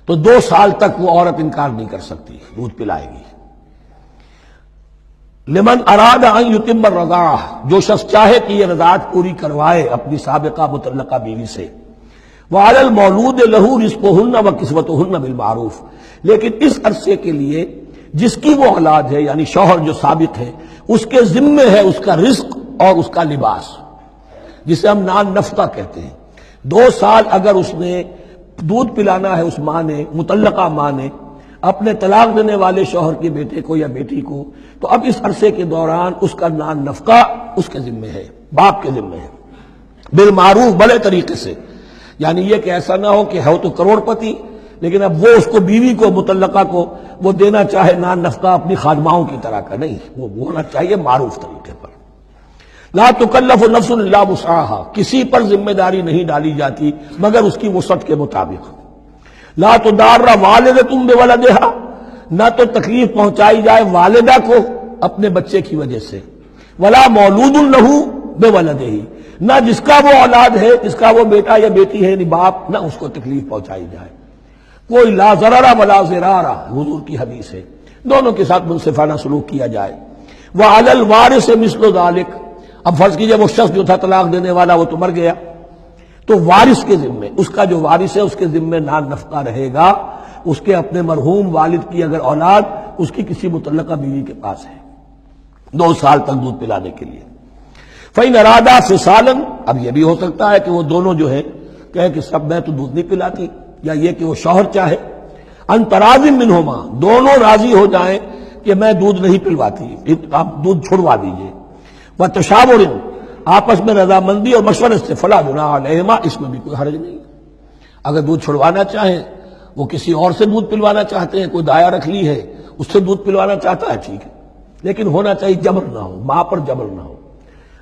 تو 2 سال تک وہ عورت انکار نہیں کر سکتی، دودھ پلائے گی۔ لمن اراد ان یتم الرضاعہ، جو شخص چاہے کہ یہ رضاعت پوری کروائے اپنی سابقہ مطلقہ بیوی سے۔ وعلی المولود لہ رزقہن وکسوتہن بالمعروف، لیکن اس عرصے کے لیے جس کی وہ اولاد ہے، یعنی شوہر جو سابق ہے، اس کے ذمے ہے اس کا رزق اور اس کا لباس، جسے ہم نان نفقہ کہتے ہیں۔ 2 سال اگر اس نے دودھ پلانا ہے، اس ماں نے، مطلقہ ماں نے اپنے طلاق دینے والے شوہر کے بیٹے کو یا بیٹی کو، تو اب اس عرصے کے دوران اس کا نان نفقہ اس کے ذمے ہے، باپ کے ذمے ہے، بالمعروف، بڑے طریقے سے۔ یعنی یہ کہ ایسا نہ ہو کہ ہو تو کروڑ پتی لیکن اب وہ اس کو بیوی کو مطلقہ کو وہ دینا چاہے نان نفقہ اپنی خادماؤں کی طرح کا، نہیں، وہ ہونا چاہیے معروف طریقے پر۔ لا تکلف نفس الا وسعها، کسی پر ذمہ داری نہیں ڈالی جاتی مگر اس کی وسعت کے مطابق۔ لا تضار والدۃ بولدہا، نہ تو تکلیف پہنچائی جائے والدہ کو اپنے بچے کی وجہ سے، ولا مولود لہ بولدہ، نہ جس کا وہ اولاد ہے، جس کا وہ بیٹا یا بیٹی ہے یعنی باپ، نہ اس کو تکلیف پہنچائی جائے۔ کوئی لا ضرر ولا ضرار، حضور کی حدیث ہے، دونوں کے ساتھ منصفانہ سلوک کیا جائے۔ وعلی الوارث مثل ذلک، اب فرض کیجئے وہ شخص جو تھا طلاق دینے والا وہ تو مر گیا، تو وارث کے ذمے، اس کا جو وارث ہے اس کے ذمے نان نفقہ رہے گا، اس کے اپنے مرحوم والد کی اگر اولاد اس کی کسی مطلقہ بیوی کے پاس ہے 2 سال تک دودھ پلانے کے لیے۔ فإن ارادا فصالا، اب یہ بھی ہو سکتا ہے کہ وہ دونوں جو ہے کہے کہ سب میں تو دودھ نہیں پلاتی، یا یہ کہ وہ شوہر چاہے ان تراض منہما، دونوں راضی ہو جائیں کہ میں دودھ نہیں پلواتی، آپ دودھ چھڑوا دیجئے، وتشاور، آپس میں رضامندی اور مشورے سے، فلا جناح علیہما، اس میں بھی کوئی حرج نہیں۔ اگر دودھ چھڑوانا چاہیں، وہ کسی اور سے دودھ پلوانا چاہتے ہیں، کوئی دایا رکھ لی ہے اس سے دودھ پلوانا چاہتا ہے، ٹھیک ہے، لیکن ہونا چاہیے جبر نہ ہو، ماں پر جبر نہ ہو۔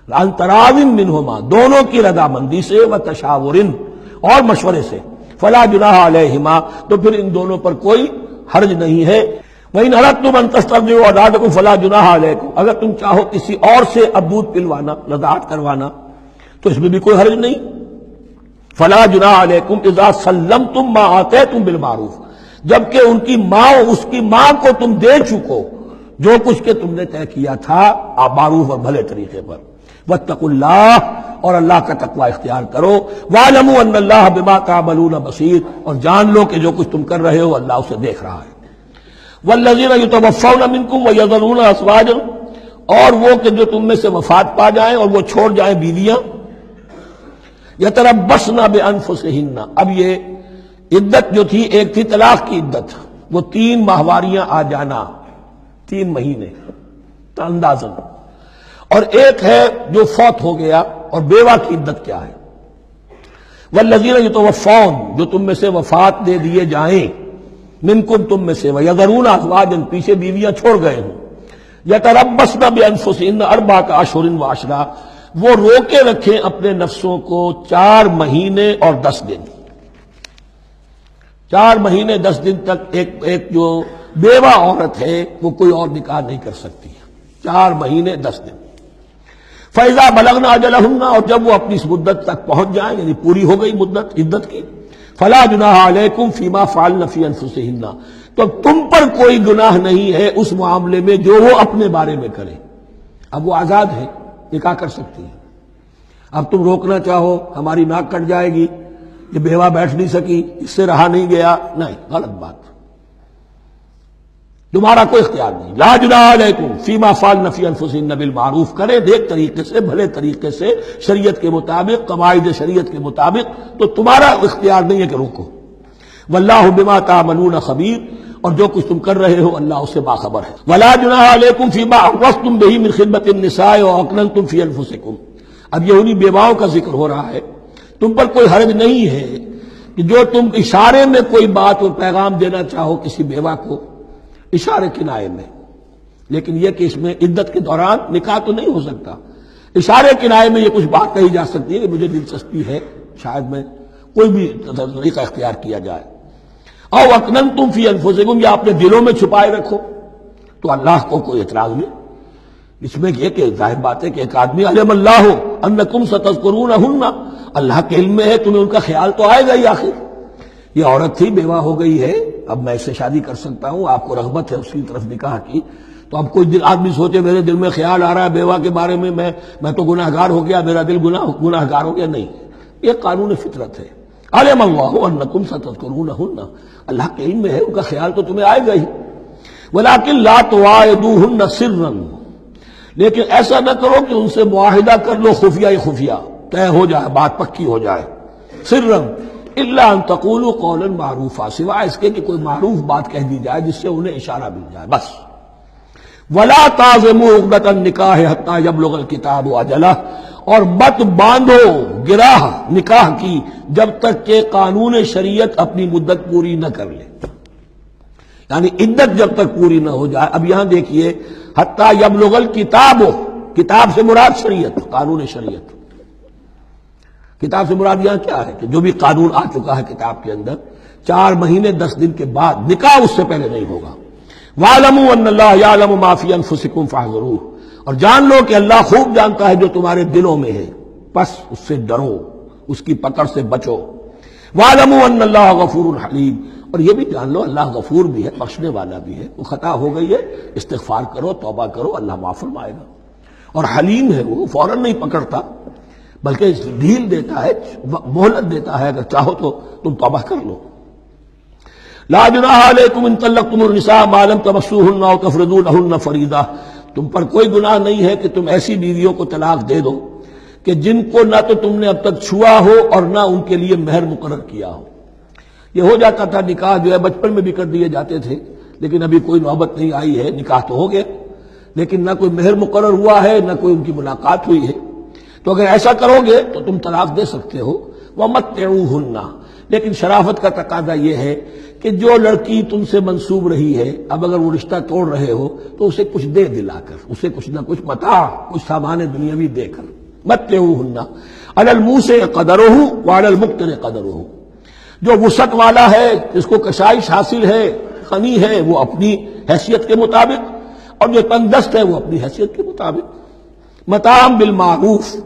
ان تراض منہما، دونوں کی رضامندی سے، وتشاور، اور مشورے سے، فلا جناح علیہما، تو پھر ان دونوں پر کوئی حرج نہیں ہے۔ وَإِنْ أَرَدْتُمْ أَن تَسْتَرْضِعُوا أَوْلَادَكُمْ فَلَا جُنَاحَ عَلَيْكُمْ، اگر تم چاہو کسی اور سے اب دودھ پلوانا، رضاعت کروانا، تو اس میں بھی کوئی حرج نہیں۔ فَلَا جُنَاحَ عَلَيْكُمْ إِذَا سَلَّمْتُمْ مَا آتَيْتُمْ بِالْمَعْرُوفِ، جبکہ ان کی ماں، اس کی ماں کو تم دے چکو جو کچھ کہ تم نے طے کیا تھا معروف اور بھلے طریقے پر. واتقوا اللہ، اور اللہ کا تقوی اختیار کرو. واعلموا ان اللہ بما تعملون بصیر، اور جان لو کہ جو کچھ تم کر رہے ہو اللہ اسے دیکھ رہا ہے. والذین یتوفون منکم ویذرون ازواجا، اور وہ کہ جو تم میں سے وفات پا جائیں اور وہ چھوڑ جائیں بیویاں. یتربصن بانفسہن، اب یہ عدت جو تھی، ایک تھی طلاق کی عدت، وہ 3 ماہواریاں آ جانا، 3 مہینے اندازن، اور ایک ہے جو فوت ہو گیا، اور بیوہ کی عدت کیا ہے. والذین یتوفون، جو تم میں سے وفات دے دیے جائیں، منکم تم میں سے، ویذرون ازواجا، پیچھے بیویاں چھوڑ گئے ہوں، یتربصن بانفسہن 4 اشہر وعشرا، وہ روکے رکھیں اپنے نفسوں کو 4 مہینے اور 10 دن. 4 مہینے 10 دن تک ایک جو بیوہ عورت ہے وہ کوئی اور نکاح نہیں کر سکتی. 4 مہینے 10 دن. فَإِذَا بَلَغْنَ أَجَلَهُنَّ، اور جب وہ اپنی اس مدت تک پہنچ جائیں، یعنی پوری ہو گئی مدت عدت کی، فَلَا جُنَاحَ عَلَيْكُمْ فِي مَا فَعَلْنَ فِي أَنفُسِهِنَّ، تو تم پر کوئی گناہ نہیں ہے اس معاملے میں جو وہ اپنے بارے میں کرے. اب وہ آزاد ہے، نکاح کر سکتی ہے. اب تم روکنا چاہو، ہماری ناک کٹ جائے گی، یہ بیوہ بیٹھ نہیں سکی، اس سے رہا نہیں گیا، نہیں، غلط بات، تمہارا کوئی اختیار نہیں. لا جناح علیکم فیما فعلن فی انفسہن بالمعروف، کرے نیک طریقے سے، بھلے طریقے سے، شریعت کے مطابق، قواعد شریعت کے مطابق، تو تمہارا اختیار نہیں ہے کہ روکو. واللہ بما تعملون خبیر، اور جو کچھ تم کر رہے ہو اللہ اس سے باخبر ہے. ولا جناح علیکم فیما عرضتم بہ من خطبۃ النساء واکننتم فی انفسکم، اب یہ انہی بیواؤں کا ذکر ہو رہا ہے. تم پر کوئی حرج نہیں ہے کہ جو تم اشارے میں کوئی بات اور پیغام دینا چاہو کسی بیوہ کو، اشارے کنائے میں، لیکن یہ کہ اس میں عدت کے دوران نکاح تو نہیں ہو سکتا. اشارے کنائے میں یہ کچھ بات کہی جا سکتی ہے کہ مجھے دلچسپی ہے، شاید میں کوئی بھی طریقہ اختیار کیا جائے. او اکننتم فی انفسکم، یا اپنے دلوں میں چھپائے رکھو، تو اللہ کو کوئی اعتراض نہیں. اس میں یہ کہ ظاہر بات ہے کہ ایک آدمی علم اللہ انکم ستذکرونہن، اللہ کے علم میں ہے تمہیں ان کا خیال تو آئے گا ہی. آخر یہ عورت تھی، بیوہ ہو گئی ہے، اب میں اس سے شادی کر سکتا ہوں، آپ کو رغبت ہے اس کی طرف نکاح کی، تو اب کوئی آدمی سوچے میرے دل میں خیال آ رہا ہے بیوہ کے بارے میں، میں تو گناہ گار ہو گیا، میرا دل گناہ گار ہو گیا. نہیں، یہ قانون فطرت ہے. علم اللہ انکم ستذکرونہن، اللہ کے علم میں ہے ان کا خیال تو تمہیں آئے گا ہی. ولکن لا تواعدوہن سرا، لیکن ایسا نہ کرو کہ ان سے معاہدہ کر لو خفیہ، طے ہو جائے، بات پکی ہو جائے. سرا الا ان تقولوا قولا معروفا، سوائے اس کے کہ کوئی معروف بات کہہ دی جائے جس سے انہیں اشارہ مل جائے، بس. ولا تعزموا عقدۃ النکاح حتی یبلغ الکتاب اجلہ، اور مت باندھو گراہ نکاح کی جب تک کہ قانون شریعت اپنی مدت پوری نہ کر لے، یعنی عدت جب تک پوری نہ ہو جائے. اب یہاں دیکھیے حتی یبلغ الکتاب، کتاب سے مراد شریعت، قانون شریعت. کتاب سے مراد یہاں کیا ہے کہ جو بھی قانون آ چکا ہے کتاب کے اندر، 4 مہینے 10 دن کے بعد نکاح اس سے پہلے نہیں ہوگا. وَاعْلَمُوا أَنَّ اللَّهَ يَعْلَمُ مَا فِي أَنفُسِكُمْ فَاحْذَرُوهُ، اور جان لو کہ اللہ خوب جانتا ہے جو تمہارے دلوں میں ہے، پس اس سے ڈرو، اس کی پکڑ سے بچو. وَاعْلَمُوا أَنَّ اللَّهَ غَفُورٌ حَلِيمٌ، اور یہ بھی جان لو اللہ غفور بھی ہے، بخشنے والا بھی ہے. وہ خطا ہو گئی ہے، استغفار کرو، توبہ کرو، اللہ معاف فرمائے گا. اور حلیم ہے، وہ فوراً نہیں پکڑتا بلکہ ڈھیل دیتا ہے، مہلت دیتا ہے، اگر چاہو تو تم توبہ کر لو. لا جناح علیکم ان طلقتم النساء ما لم تمسوهن او تفرضوا لهن فریضہ، تم پر کوئی گناہ نہیں ہے کہ تم ایسی بیویوں کو طلاق دے دو کہ جن کو نہ تو تم نے اب تک چھوا ہو اور نہ ان کے لیے مہر مقرر کیا ہو. یہ ہو جاتا تھا نکاح جو ہے بچپن میں بھی کر دیے جاتے تھے، لیکن ابھی کوئی نوبت نہیں آئی ہے، نکاح تو ہو گیا لیکن نہ کوئی مہر مقرر ہوا ہے، نہ کوئی ان کی ملاقات ہوئی ہے. تو اگر ایسا کرو گے تو تم طلاق دے سکتے ہو. وَمَتِّعُوهُنَّ، لیکن شرافت کا تقاضا یہ ہے کہ جو لڑکی تم سے منسوب رہی ہے، اب اگر وہ رشتہ توڑ رہے ہو تو اسے کچھ دے دلا کر، اسے کچھ نہ کچھ متاع، کچھ سامان دنیاوی دے کر. مَتِّعُوهُنَّ عَلَى الْمُوسِعِ قَدَرُهُ وَعَلَى الْمُقْتِرِ قَدَرُهُ، جو وسعت والا ہے، جس کو کشائش حاصل ہے، غنی ہے، وہ اپنی حیثیت کے مطابق، اور جو تنگ دست ہے وہ اپنی حیثیت کے مطابق. متاع بالمعروف،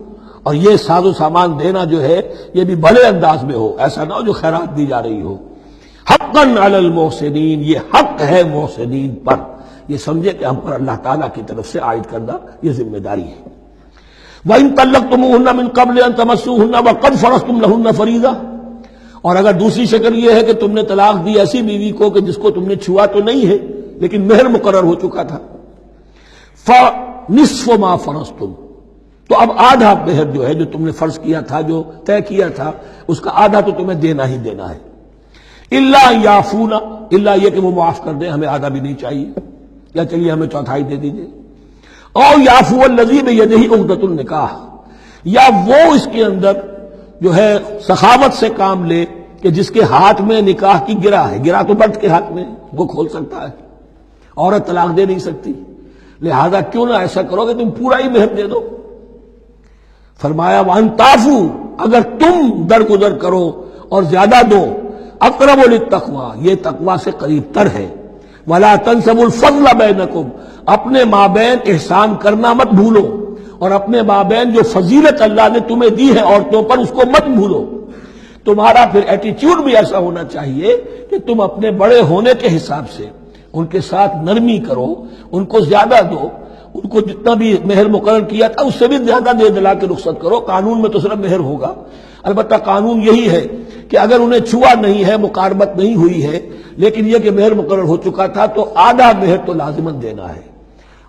اور یہ ساز و سامان دینا جو ہے یہ بھی بھلے انداز میں ہو، ایسا نہ ہو جو خیرات دی جا رہی ہو. حقاً علی المحسنین، یہ حق ہے محسنین پر، یہ سمجھے کہ ہم پر اللہ تعالیٰ کی طرف سے عائد کردہ یہ ذمہ داری ہے۔ وَإِن طَلَّقْتُمُوهُنَّ مِن قَبْلِ أَن تَمَسُّوهُنَّ وَقَدْ فَرَضْتُمْ لَهُنَّ فَرِيضَةً، اور اگر دوسری شکل یہ ہے کہ تم نے طلاق دی ایسی بیوی کو کہ جس کو تم نے چھوا تو نہیں ہے لیکن مہر مقرر ہو چکا تھا، فَنِصْفُ مَا فَرَضْتُمْ، تو اب آدھا مہر جو ہے جو تم نے فرض کیا تھا، جو طے کیا تھا، اس کا آدھا تو تمہیں دینا ہی دینا ہے۔ الا یعفون، الا یہ کہ وہ معاف کر دیں، ہمیں آدھا بھی نہیں چاہیے، یا چلیے ہمیں چوتھائی دے دیجیے۔ او یعفو الذی بیدہ عقدۃ النکاح، یا وہ اس کے اندر جو ہے سخاوت سے کام لے کہ جس کے ہاتھ میں نکاح کی گرہ ہے، گرہ تو مرد کے ہاتھ میں وہ کھول سکتا ہے، عورت طلاق دے نہیں سکتی، لہذا کیوں نہ ایسا کرو کہ تم پورا ہی مہر دے دو۔ فرمایا وان تعفو، اگر تم درگزر کرو اور زیادہ دو، اقرب للتقوی، یہ تقوی سے قریب تر ہے۔ ولا تنسبوا الفضل بینکم، اپنے مابین احسان کرنا مت بھولو، اور اپنے مابین جو فضیلت اللہ نے تمہیں دی ہے عورتوں پر اس کو مت بھولو۔ تمہارا پھر ایٹیچیوڈ بھی ایسا ہونا چاہیے کہ تم اپنے بڑے ہونے کے حساب سے ان کے ساتھ نرمی کرو، ان کو زیادہ دو، ان کو جتنا بھی مہر مقرر کیا تھا اس سے بھی زیادہ دے دلا کے رخصت کرو۔ قانون میں تو صرف مہر ہوگا، البتہ قانون یہی ہے کہ اگر انہیں چھوا نہیں ہے، مقاربت نہیں ہوئی ہے، لیکن یہ کہ مہر مقرر ہو چکا تھا تو آدھا مہر تو لازماً دینا ہے۔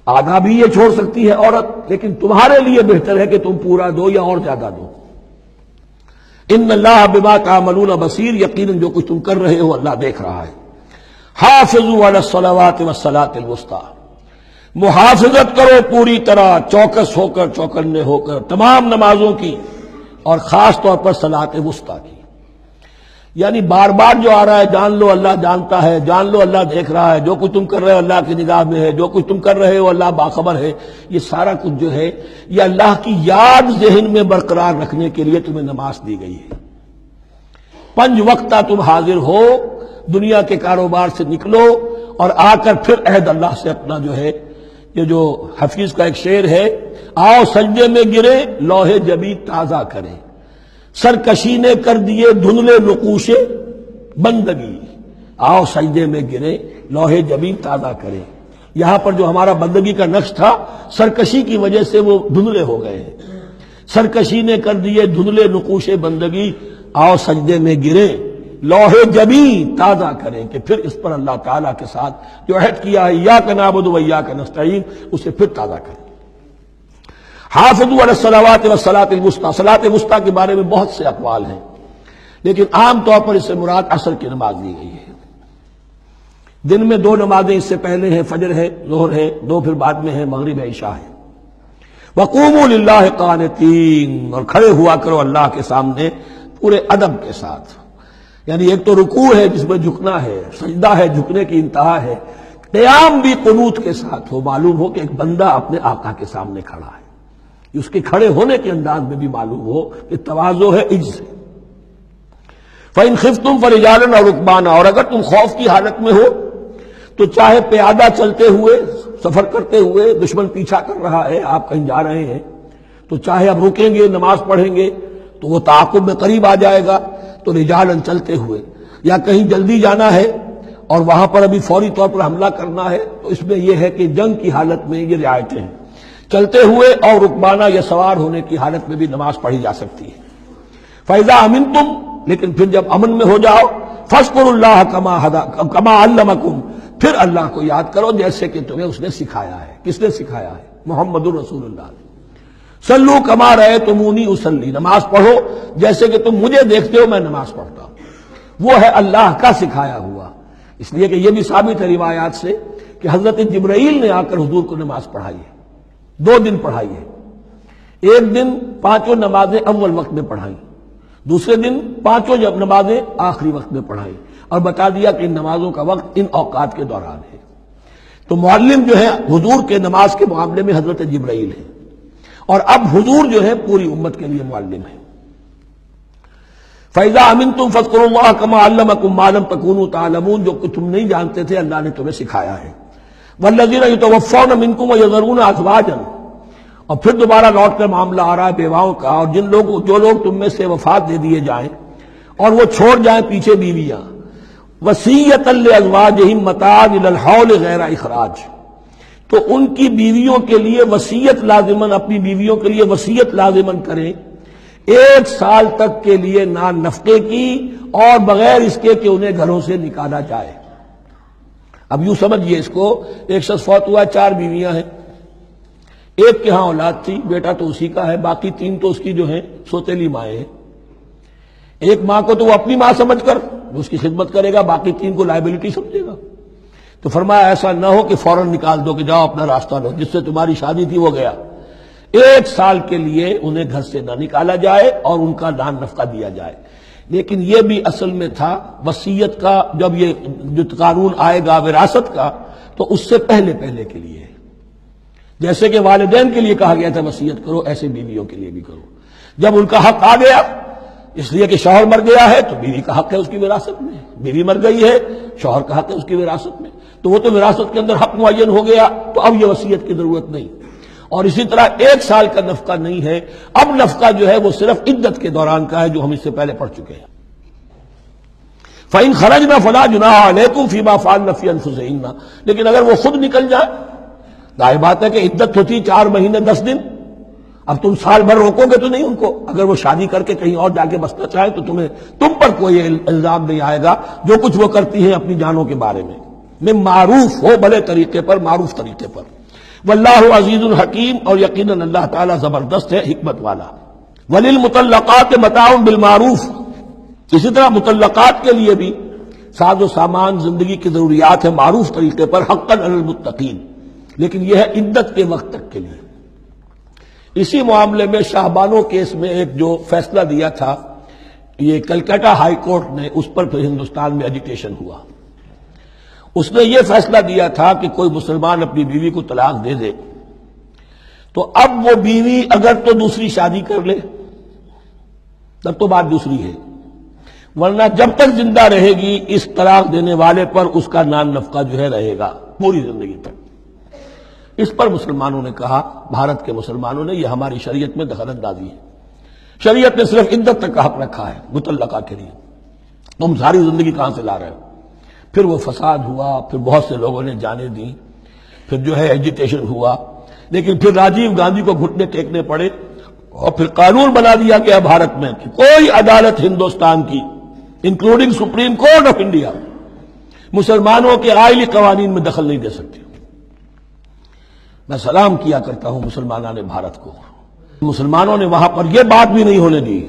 آدھا بھی یہ چھوڑ سکتی ہے عورت، لیکن تمہارے لیے بہتر ہے کہ تم پورا دو یا اور زیادہ دو۔ ان اللہ بما تعملون بصیر، یقیناً جو کچھ تم کر رہے ہو اللہ دیکھ رہا ہے۔ حافظوا علی الصلوات والصلاۃ الوسطی، محافظت کرو پوری طرح، چوکس ہو کر، چوکنے ہو کر تمام نمازوں کی، اور خاص طور پر صلاۃ وسطیٰ کی۔ یعنی بار بار جو آ رہا ہے جان لو اللہ جانتا ہے، جان لو اللہ دیکھ رہا ہے، جو کچھ تم کر رہے ہو اللہ کی نگاہ میں ہے، جو کچھ تم کر رہے ہو اللہ باخبر ہے، یہ سارا کچھ جو ہے یہ اللہ کی یاد ذہن میں برقرار رکھنے کے لیے تمہیں نماز دی گئی ہے۔ 5 وقتہ تم حاضر ہو، دنیا کے کاروبار سے نکلو اور آ کر پھر عہد اللہ سے اپنا جو ہے، یہ جو حفیظ کا ایک شعر ہے، آؤ سجدے میں گرے لوح جبی تازہ کریں، سرکشی نے کر دیے دھندلے نقوش بندگی، آؤ سجدے میں گرے لوح جبی تازہ کریں۔ یہاں پر جو ہمارا بندگی کا نقش تھا سرکشی کی وجہ سے وہ دھندلے ہو گئے ہیں۔ سرکشی نے کر دیے دھندلے نقوش بندگی، آؤ سجدے میں گرے لوح جبی تازہ کریں، کہ پھر اس پر اللہ تعالیٰ کے ساتھ جو عہد کیا ہے ایاک نعبد و ایاک نستعین اسے پھر تازہ کریں۔ حافظوا علی الصلوات والصلاۃ الوسطی، صلاۃ وسطیٰ کے بارے میں بہت سے اقوال ہیں، لیکن عام طور پر اس سے مراد عصر کی نماز لی گئی ہے۔ دن میں 2 نمازیں اس سے پہلے ہیں، فجر ہے، ظہر ہے، 2 پھر بعد میں ہے، مغرب ہے، عشاء ہے۔ وقوموا للہ قانتین، اور کھڑے ہوا کرو اللہ کے سامنے پورے ادب کے ساتھ، یعنی ایک تو رکوع ہے جس میں جھکنا ہے، سجدہ ہے جھکنے کی انتہا ہے، قیام بھی قنوت کے ساتھ ہو، معلوم ہو کہ ایک بندہ اپنے آقا کے سامنے کھڑا ہے، اس کے کھڑے ہونے کے انداز میں بھی معلوم ہو کہ تواضع ہے، عجز ہے۔ فَإِنْ خِفْتُمْ فَرِجَالًا أَوْ رُكْبَانًا، اور اگر تم خوف کی حالت میں ہو تو چاہے پیادہ چلتے ہوئے، سفر کرتے ہوئے، دشمن پیچھا کر رہا ہے، آپ کہیں جا رہے ہیں تو چاہے اب رکیں گے نماز پڑھیں گے تو وہ تعاقب میں قریب آ جائے گا، تو رجالن چلتے ہوئے، یا کہیں جلدی جانا ہے اور وہاں پر ابھی فوری طور پر حملہ کرنا ہے تو اس میں یہ ہے کہ جنگ کی حالت میں یہ رعایتیں ہیں، چلتے ہوئے اور رکبانہ یا سوار ہونے کی حالت میں بھی نماز پڑھی جا سکتی ہے۔ فَإِذَا أَمِنْتُمْ، لیکن پھر جب امن میں ہو جاؤ، فَاذْكُرُوا اللَّهَ كَمَا عَلَّمَكُمْ، پھر اللہ کو یاد کرو جیسے کہ تمہیں اس نے سکھایا ہے۔ کس نے سکھایا ہے؟ محمد الرسول اللہ نے۔ صلو کما رأیتمونی اصلی، نماز پڑھو جیسے کہ تم مجھے دیکھتے ہو میں نماز پڑھتا ہوں۔ وہ ہے اللہ کا سکھایا ہوا، اس لیے کہ یہ بھی ثابت ہے روایات سے کہ حضرت جبرائیل نے آ کر حضور کو نماز پڑھائی ہے، 2 دن پڑھائی ہے۔ ایک دن 5 نمازیں اول وقت میں پڑھائیں، دوسرے دن 5 نمازیں آخری وقت میں پڑھائیں، اور بتا دیا کہ ان نمازوں کا وقت ان اوقات کے دوران ہے۔ تو معلم جو ہے حضور کے نماز کے معاملے میں حضرت جبرائیل ہے، اور اب حضور جو ہے پوری امت کے لیے معلم ہے۔ فَإِذَا أَمِنْتُمْ فَاذْكُرُوا اللَّهَ كَمَا عَلَّمَكُمْ مَا لَمْ تَكُونُوا تَعْلَمُونَ، جو کچھ تم نہیں جانتے تھے اللہ نے تمہیں سکھایا ہے۔ وَالَّذِينَ يُتَوَفَّوْنَ مِنْكُمْ وَيَذَرُونَ أَزْوَاجًا، اور پھر دوبارہ لوٹ کر معاملہ آ رہا ہے بیواؤں کا، اور جو لوگ تم میں سے وفات دے دیے جائیں اور وہ چھوڑ جائیں پیچھے بیویاں، وصیۃ لازواجہم متاعا الی الحول غیر اخراج، تو ان کی بیویوں کے لیے وصیت لازماً، اپنی بیویوں کے لیے وصیت لازماً کریں 1 سال تک کے لیے نان نفقے کی، اور بغیر اس کے کہ انہیں گھروں سے نکالا جائے۔ اب یوں سمجھیے اس کو، ایک شخص فوت ہوا، 4 بیویاں ہیں، ایک کے ہاں اولاد تھی، بیٹا تو اسی کا ہے، باقی 3 تو اس کی جو ہیں سوتیلی مائیں ہیں۔ ایک ماں کو تو وہ اپنی ماں سمجھ کر اس کی خدمت کرے گا، باقی 3 کو لائبلٹی سمجھے گا۔ تو فرمایا ایسا نہ ہو کہ فوراً نکال دو کہ جاؤ اپنا راستہ لو، جس سے تمہاری شادی تھی وہ گیا۔ 1 سال کے لیے انہیں گھر سے نہ نکالا جائے اور ان کا نان نفقہ دیا جائے۔ لیکن یہ بھی اصل میں تھا وصیت کا، جب یہ جو قانون آئے گا وراثت کا تو اس سے پہلے کے لیے، جیسے کہ والدین کے لیے کہا گیا تھا وصیت کرو، ایسے بیویوں کے لیے بھی کرو۔ جب ان کا حق آ گیا، اس لیے کہ شوہر مر گیا ہے تو بیوی کا حق ہے اس کی وراثت میں، بیوی مر گئی ہے شوہر کا حق ہے اس کی وراثت میں، تو وہ تو وراثت کے اندر حق معین ہو گیا، تو اب یہ وصیت کی ضرورت نہیں۔ اور اسی طرح 1 سال کا نفقہ نہیں ہے، اب نفقہ جو ہے وہ صرف عدت کے دوران کا ہے، جو ہم اس سے پہلے پڑھ چکے ہیں۔ فَإِنْ خَرَجْنَا فَلَا جُنَاحَ عَلَيْكُمْ فِي مَا فَعَلْنَ فِي أَنفُسِهِنَّ، لیکن اگر وہ خود نکل جائیں، ظاہر بات ہے کہ عدت ہوتی 4 مہینے 10 دن، اب تم سال بھر روکو گے تو نہیں ان کو، اگر وہ شادی کر کے کہیں اور جا کے بسنا چاہیں تو تم پر کوئی الزام نہیں آئے گا، جو کچھ وہ کرتی ہیں اپنی جانوں کے بارے میں معروف ہو، بھلے طریقے پر، معروف طریقے پر۔ واللہ عزیز الحکیم، اور یقیناً اللہ تعالیٰ زبردست ہے، حکمت والا۔ وللمطلقات متاع بالمعروف، اسی طرح مطلقات کے لیے بھی ساز و سامان زندگی کی ضروریات ہے معروف طریقے پر، حقاً علی المتقین، لیکن یہ ہے عدت کے وقت تک کے لیے۔ اسی معاملے میں شاہ بانو کیس میں ایک جو فیصلہ دیا تھا، یہ کلکتہ ہائی کورٹ نے، اس پر پھر ہندوستان میں ایجیٹیشن ہوا۔ اس نے یہ فیصلہ دیا تھا کہ کوئی مسلمان اپنی بیوی کو طلاق دے دے تو اب وہ بیوی اگر تو دوسری شادی کر لے تب تو بات دوسری ہے، ورنہ جب تک زندہ رہے گی اس طلاق دینے والے پر اس کا نان نفقہ جو ہے رہے گا پوری زندگی تک۔ اس پر مسلمانوں نے کہا، بھارت کے مسلمانوں نے، یہ ہماری شریعت میں دخل اندازی ہے، شریعت نے صرف عدت تک کا حق رکھا ہے مطلقہ کے لیے، تم ساری زندگی کہاں سے لا رہے ہو؟ پھر وہ فساد ہوا، پھر بہت سے لوگوں نے جانیں دیں، پھر جو ہے ایجیٹیشن ہوا، لیکن پھر راجیو گاندھی کو گھٹنے ٹیکنے پڑے، اور پھر قانون بنا دیا گیا بھارت میں کہ کوئی عدالت ہندوستان کی including supreme court of India مسلمانوں کے آئلی قوانین میں دخل نہیں دے سکتی۔ میں سلام کیا کرتا ہوں مسلمانان بھارت کو، مسلمانوں نے وہاں پر یہ بات بھی نہیں ہونے دی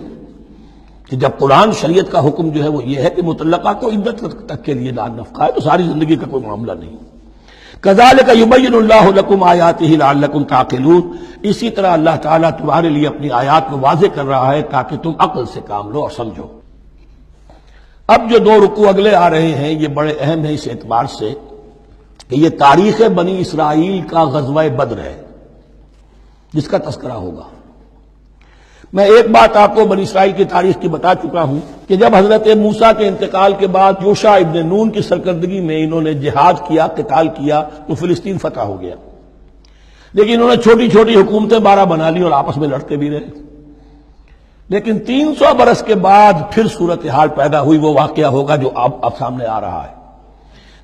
کہ جب قرآن شریعت کا حکم جو ہے وہ یہ ہے کہ مطلقہ کو عدت تک کے لیے نان نفقہ ہے تو ساری زندگی کا کوئی معاملہ نہیں۔ کذالک یبین اللہ لکم آیاتہ لعلکم تعقلون، اسی طرح اللہ تعالیٰ تمہارے لیے اپنی آیات کو واضح کر رہا ہے تاکہ تم عقل سے کام لو اور سمجھو۔ اب جو 2 رکوع اگلے آ رہے ہیں یہ بڑے اہم ہیں اس اعتبار سے کہ یہ تاریخ بنی اسرائیل کا غزوہ بدر ہے جس کا تذکرہ ہوگا۔ میں ایک بات آپ کو بنی اسرائیل کی تاریخ کی بتا چکا ہوں کہ جب حضرت موسیٰ کے انتقال کے بعد یوشع ابن نون کی سرکردگی میں انہوں نے جہاد کیا، قتال کیا تو فلسطین فتح ہو گیا، لیکن انہوں نے چھوٹی چھوٹی حکومتیں 12 بنا لی اور آپس میں لڑتے بھی رہے۔ لیکن 300 برس کے بعد پھر صورتحال پیدا ہوئی، وہ واقعہ ہوگا جو اب سامنے آ رہا ہے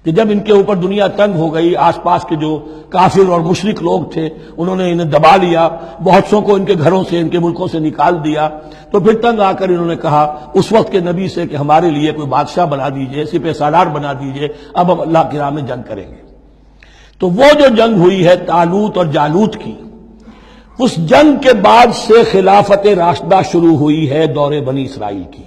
کہ جب ان کے اوپر دنیا تنگ ہو گئی، آس پاس کے جو کافر اور مشرک لوگ تھے انہوں نے انہیں دبا لیا، بہت سو کو ان کے گھروں سے، ان کے ملکوں سے نکال دیا، تو پھر تنگ آ کر انہوں نے کہا اس وقت کے نبی سے کہ ہمارے لیے کوئی بادشاہ بنا دیجئے، سپہ سالار بنا دیجئے، اب ہم اللہ کی راہ میں جنگ کریں گے۔ تو وہ جو جنگ ہوئی ہے طالوت اور جالوت کی، اس جنگ کے بعد سے خلافت راشدہ شروع ہوئی ہے دور بنی اسرائیل کی۔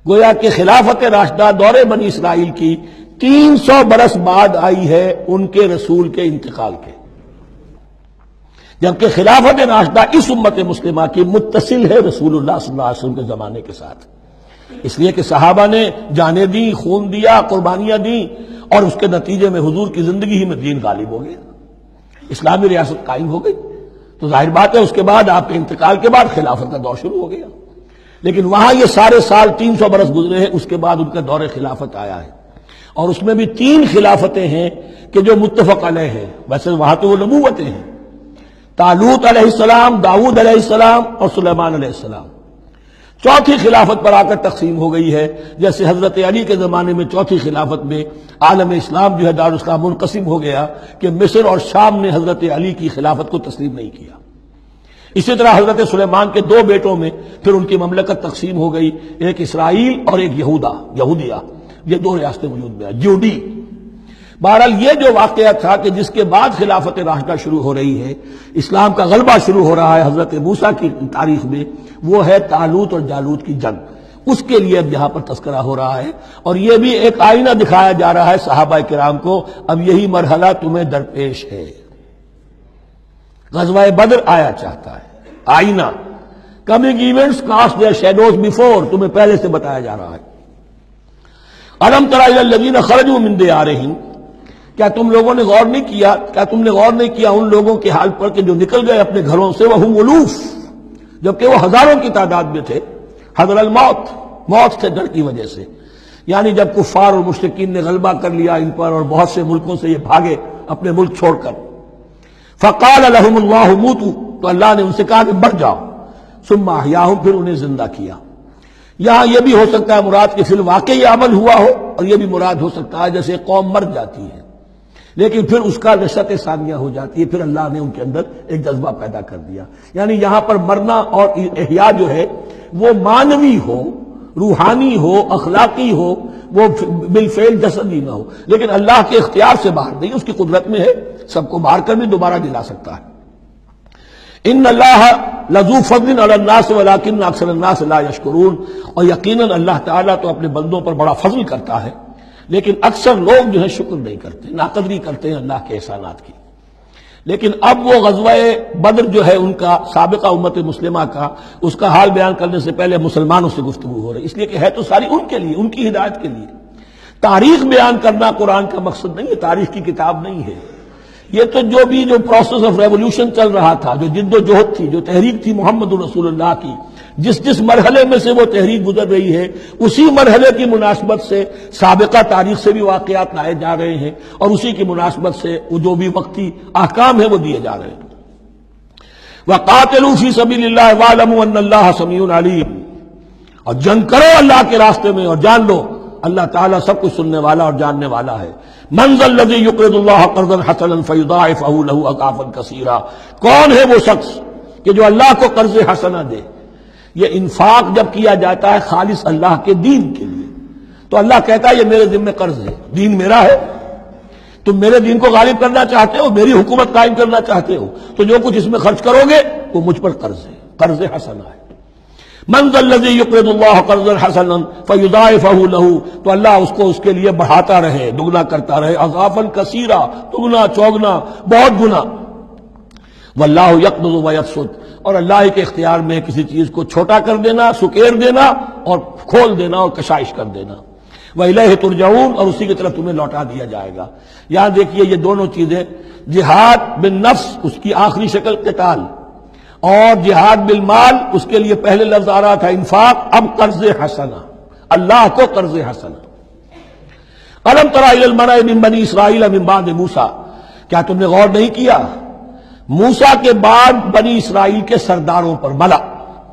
گویا کہ خلافت راشدہ دور بنی اسرائیل کی 300 برس بعد آئی ہے ان کے رسول کے انتقال کے، جبکہ خلافت راشدہ اس امت مسلمہ کی متصل ہے رسول اللہ صلی اللہ علیہ وسلم کے زمانے کے ساتھ، اس لیے کہ صحابہ نے جانیں دیں، خون دیا، قربانیاں دیں، اور اس کے نتیجے میں حضور کی زندگی ہی میں دین غالب ہو گیا، اسلامی ریاست قائم ہو گئی۔ تو ظاہر بات ہے اس کے بعد آپ کے انتقال کے بعد خلافت کا دور شروع ہو گیا، لیکن وہاں یہ سارے سال 300 برس گزرے ہیں، اس کے بعد ان کا دور خلافت آیا ہے، اور اس میں بھی 3 خلافتیں ہیں کہ جو متفق علیہ ہیں، ویسے وہاں تو وہ نبوتیں ہیں، طالوت علیہ السلام، داؤد علیہ السلام اور سلیمان علیہ السلام۔ چوتھی خلافت پر آ کر تقسیم ہو گئی ہے، جیسے حضرت علی کے زمانے میں چوتھی خلافت میں عالم اسلام جو ہے دارالاسلام منقسم ہو گیا کہ مصر اور شام نے حضرت علی کی خلافت کو تسلیم نہیں کیا۔ اسی طرح حضرت سلیمان کے دو بیٹوں میں پھر ان کی مملکت تقسیم ہو گئی، ایک اسرائیل اور ایک یہودیہ، یہ دو ریاستیں وجود میں آئی، جوڈی۔ بہرحال یہ جو واقعہ تھا کہ جس کے بعد خلافت راشدہ شروع ہو رہی ہے، اسلام کا غلبہ شروع ہو رہا ہے حضرت موسیٰ کی تاریخ میں، وہ ہے طالوت اور جالوت کی جنگ۔ اس کے لیے اب یہاں پر تذکرہ ہو رہا ہے، اور یہ بھی ایک آئینہ دکھایا جا رہا ہے صحابہ کرام کو، اب یہی مرحلہ تمہیں درپیش ہے۔ غزوہ بدر آیا چاہتا ہے، آئینہ، coming events cast their shadows before, تمہیں پہلے سے بتایا جا رہا ہے۔ الم تر الی الذین خرجوا من دیارہم، کیا تم لوگوں نے غور نہیں کیا، کیا تم نے غور نہیں کیا ان لوگوں کے حال پر کہ جو نکل گئے اپنے گھروں سے، وہم الوف، جبکہ وہ ہزاروں کی تعداد میں تھے، حذر الموت، موت سے ڈر کی وجہ سے، یعنی جب کفار اور مشرکین نے غلبہ کر لیا ان پر اور بہت سے ملکوں سے یہ بھاگے اپنے ملک چھوڑ کر، فقال لهم اللہ موتوا، تو اللہ نے ان سے کہا کہ مر جاؤ، ثم احیاہم، پھر انہیں زندہ کیا۔ یہاں یہ بھی ہو سکتا ہے مراد کہ فی الواقع یہ عمل ہوا ہو، اور یہ بھی مراد ہو سکتا ہے جیسے قوم مر جاتی ہے لیکن پھر اس کا نشأت ثانیہ ہو جاتی ہے، پھر اللہ نے ان کے اندر ایک جذبہ پیدا کر دیا۔ یعنی یہاں پر مرنا اور احیاء جو ہے وہ معنوی ہو، روحانی ہو، اخلاقی ہو، وہ بالفعل جسدی نہ ہو، لیکن اللہ کے اختیار سے باہر نہیں، اس کی قدرت میں ہے، سب کو مار کر بھی دوبارہ جلا سکتا ہے۔ ان اللہ لذو فضل علی الناس ولکن اکثر الناس لا یشکرون، اور یقیناً اللہ تعالیٰ تو اپنے بندوں پر بڑا فضل کرتا ہے، لیکن اکثر لوگ جو ہے شکر نہیں کرتے، ناقدری کرتے ہیں اللہ کے احسانات کی۔ لیکن اب وہ غزوہ بدر جو ہے ان کا سابقہ امت مسلمہ کا، اس کا حال بیان کرنے سے پہلے مسلمانوں سے گفتگو ہو رہی، اس لیے کہ ہے تو ساری ان کے لیے، ان کی ہدایت کے لیے۔ تاریخ بیان کرنا قرآن کا مقصد نہیں ہے، تاریخ کی کتاب نہیں ہے یہ، تو جو پروسیس آف ریولوشن چل رہا تھا، جو جد و جہد تھی، جو تحریک تھی محمد رسول اللہ کی، جس مرحلے میں سے وہ تحریک گزر رہی ہے، اسی مرحلے کی مناسبت سے سابقہ تاریخ سے بھی واقعات لائے جا رہے ہیں، اور اسی کی مناسبت سے وہ جو بھی وقتی احکام ہیں وہ دیے جا رہے ہیں۔ وَقَاتِلُوا فِي سَبِيلِ اللَّهِ وَاعْلَمُوا أَنَّ اللَّهَ سَمِيعٌ عَلِيمٌ، اور جنگ کرو اللہ کے راستے میں، اور جان لو اللہ تعالیٰ سب کچھ سننے والا اور جاننے والا ہے۔ مَنْ ذَا الَّذِي يُقْرِضُ اللَّهَ قَرْضًا حَسَنًا فَيُضَاعِفَهُ لَهُ أَضْعَافًا كَثِيرًا، کون ہے وہ شخص کہ جو اللہ کو قرض حسنہ دے؟ یہ انفاق جب کیا جاتا ہے خالص اللہ کے دین کے لیے، تو اللہ کہتا ہے یہ میرے ذمہ قرض ہے، دین میرا ہے، تم میرے دین کو غالب کرنا چاہتے ہو، میری حکومت قائم کرنا چاہتے ہو، تو جو کچھ اس میں خرچ کرو گے وہ مجھ پر قرض ہے، قرض حسنہ ہے۔ من ذا الذی یقرض اللہ قرضا حسنا فیضاعفہ لہ، تو اللہ اس کو اس کے لیے بڑھاتا رہے، دگنا کرتا رہے، اضعافا کثیرا، دگنا چوگنا، بہت گنا۔ واللہ یقبض ویبسط، اور اللہ کے اختیار میں کسی چیز کو چھوٹا کر دینا، سکیر دینا، اور کھول دینا اور کشائش کر دینا۔ وَإِلَيْهِ تُرْجَعُونَ، اور اسی کی طرف تمہیں لوٹا دیا جائے گا۔ یہاں دیکھیے یہ دونوں چیزیں، جہاد بالنفس اس کی آخری شکل قتال، اور جہاد بالمال اس کے لیے پہلے لفظ آ رہا تھا انفاق، اب قرض حسنہ، اللہ کو قرض حسنہ۔ أَلَمْ تَرَ إِلَى الْمَلَإِ مِن بَنِي إِسْرَائِيلَ مِن بَعْدِ مُوسَىٰ، کیا تم نے غور نہیں کیا موسیٰ کے بعد بنی اسرائیل کے سرداروں پر، ملا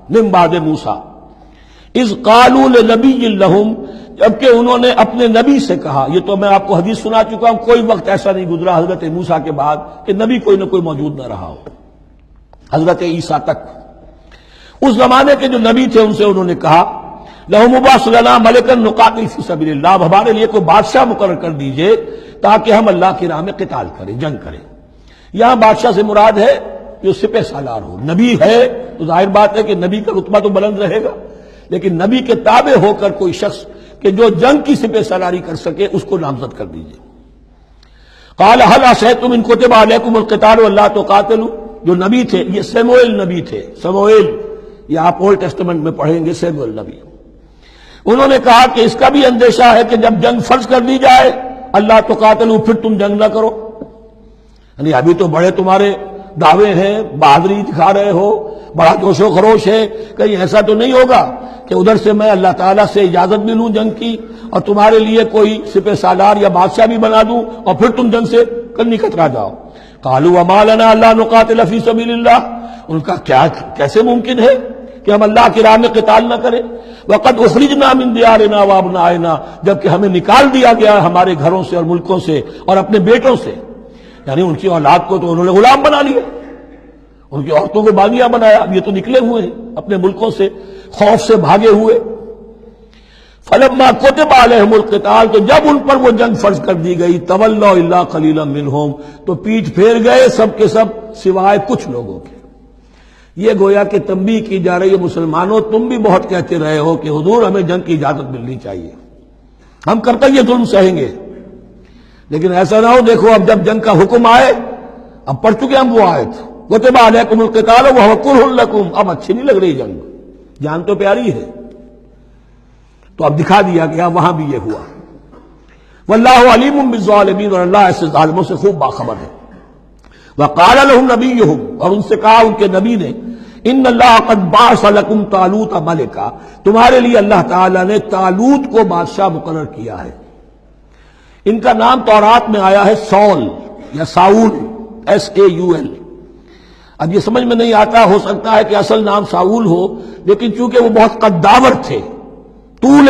من بعد موسیٰ، اذ قالوا لنبی لہم، جبکہ انہوں نے اپنے نبی سے کہا، یہ تو میں آپ کو حدیث سنا چکا ہوں، کوئی وقت ایسا نہیں گزرا حضرت موسیٰ کے بعد کہ نبی کوئی نہ کوئی موجود نہ رہا ہو، حضرت عیسیٰ تک۔ اس زمانے کے جو نبی تھے ان سے انہوں نے کہا لَهُمْ ابْعَثْ لَنَا مَلِكًا نُقَاتِلْ فِي سَبِيلِ اللَّهِ، اب ہمارے لیے کوئی بادشاہ مقرر کر دیجئے تاکہ ہم اللہ کی راہ میں قتال کریں، جنگ کریں۔ یہاں بادشاہ سے مراد ہے جو سپہ سالار ہو، نبی ہے تو ظاہر بات ہے کہ نبی کا رتبہ تو بلند رہے گا، لیکن نبی کے تابع ہو کر کوئی شخص کہ جو جنگ کی سپہ سالاری کر سکے اس کو نامزد کر دیجئے۔ قال هل عصیتم ان کتب علیکم القتال الا تقاتلوا، جو نبی تھے یہ سیموئیل نبی تھے، سموئیل، یہ آپ اولڈ ٹیسٹمنٹ میں پڑھیں گے سیموئیل نبی۔ انہوں نے کہا کہ اس کا بھی اندیشہ ہے کہ جب جنگ فرض کر دی جائے اللہ تقاتلوا، پھر تم جنگ نہ کرو، یعنی ابھی تو بڑے تمہارے دعوے ہیں، بہادری دکھا رہے ہو، بڑا جوش و خروش ہے، کہیں ایسا تو نہیں ہوگا کہ ادھر سے میں اللہ تعالیٰ سے اجازت بھی لوں جنگ کی اور تمہارے لیے کوئی سپہ سالار یا بادشاہ بھی بنا دوں اور پھر تم جنگ سے کنی کترا جاؤ۔ قالوا وما لنا الا نقاتل فی سبیل اللہ، ان کا کیسے ممکن ہے کہ ہم اللہ کی راہ میں قتال نہ کریں؟ وقد اخرجنا من دیارنا وابنائنا، جبکہ ہمیں نکال دیا گیا ہمارے گھروں سے اور ملکوں سے اور اپنے بیٹوں سے، یعنی ان کی اولاد کو تو انہوں نے غلام بنا لیا، ان کی عورتوں کو باغیاں بنایا، اب یہ تو نکلے ہوئے ہیں اپنے ملکوں سے خوف سے بھاگے ہوئے۔ فلما كتب عليهم القتال، تو جب ان پر وہ جنگ فرض کر دی گئی، تولوا الا قليلا منهم، تو پیٹھ پھیر گئے سب کے سب سوائے کچھ لوگوں کے۔ یہ گویا کہ تنبیہ کی جا رہی ہے، مسلمانوں تم بھی بہت کہتے رہے ہو کہ حضور ہمیں جنگ کی اجازت ملنی چاہیے، ہم کب تک یہ ظلم سہیں گے، لیکن ایسا نہ ہو دیکھو اب جب جنگ کا حکم آئے، اب پڑھ چکے ہم وہ آیت كتب عليكم القتال وهو كره لكم، اب اچھی نہیں لگ رہی جنگ، جان تو پیاری ہے، تو اب دکھا دیا گیا وہاں بھی یہ ہوا۔ واللہ علیم بالظالمین، اور اللہ ایسے ظالموں سے خوب باخبر ہے۔ وقال لهم نبیہم، اور ان سے کہا ان کے نبی نے، ان اللہ قد بعث لکم طالوت ملکا، تمہارے لیے اللہ تعالیٰ نے طالوت کو بادشاہ مقرر کیا ہے۔ ان کا نام تورات میں آیا ہے سول یا ساؤل، SAUL۔ اب یہ سمجھ میں نہیں آتا، ہو سکتا ہے کہ اصل نام ساؤل ہو، لیکن چونکہ وہ بہت قداور تھے، طول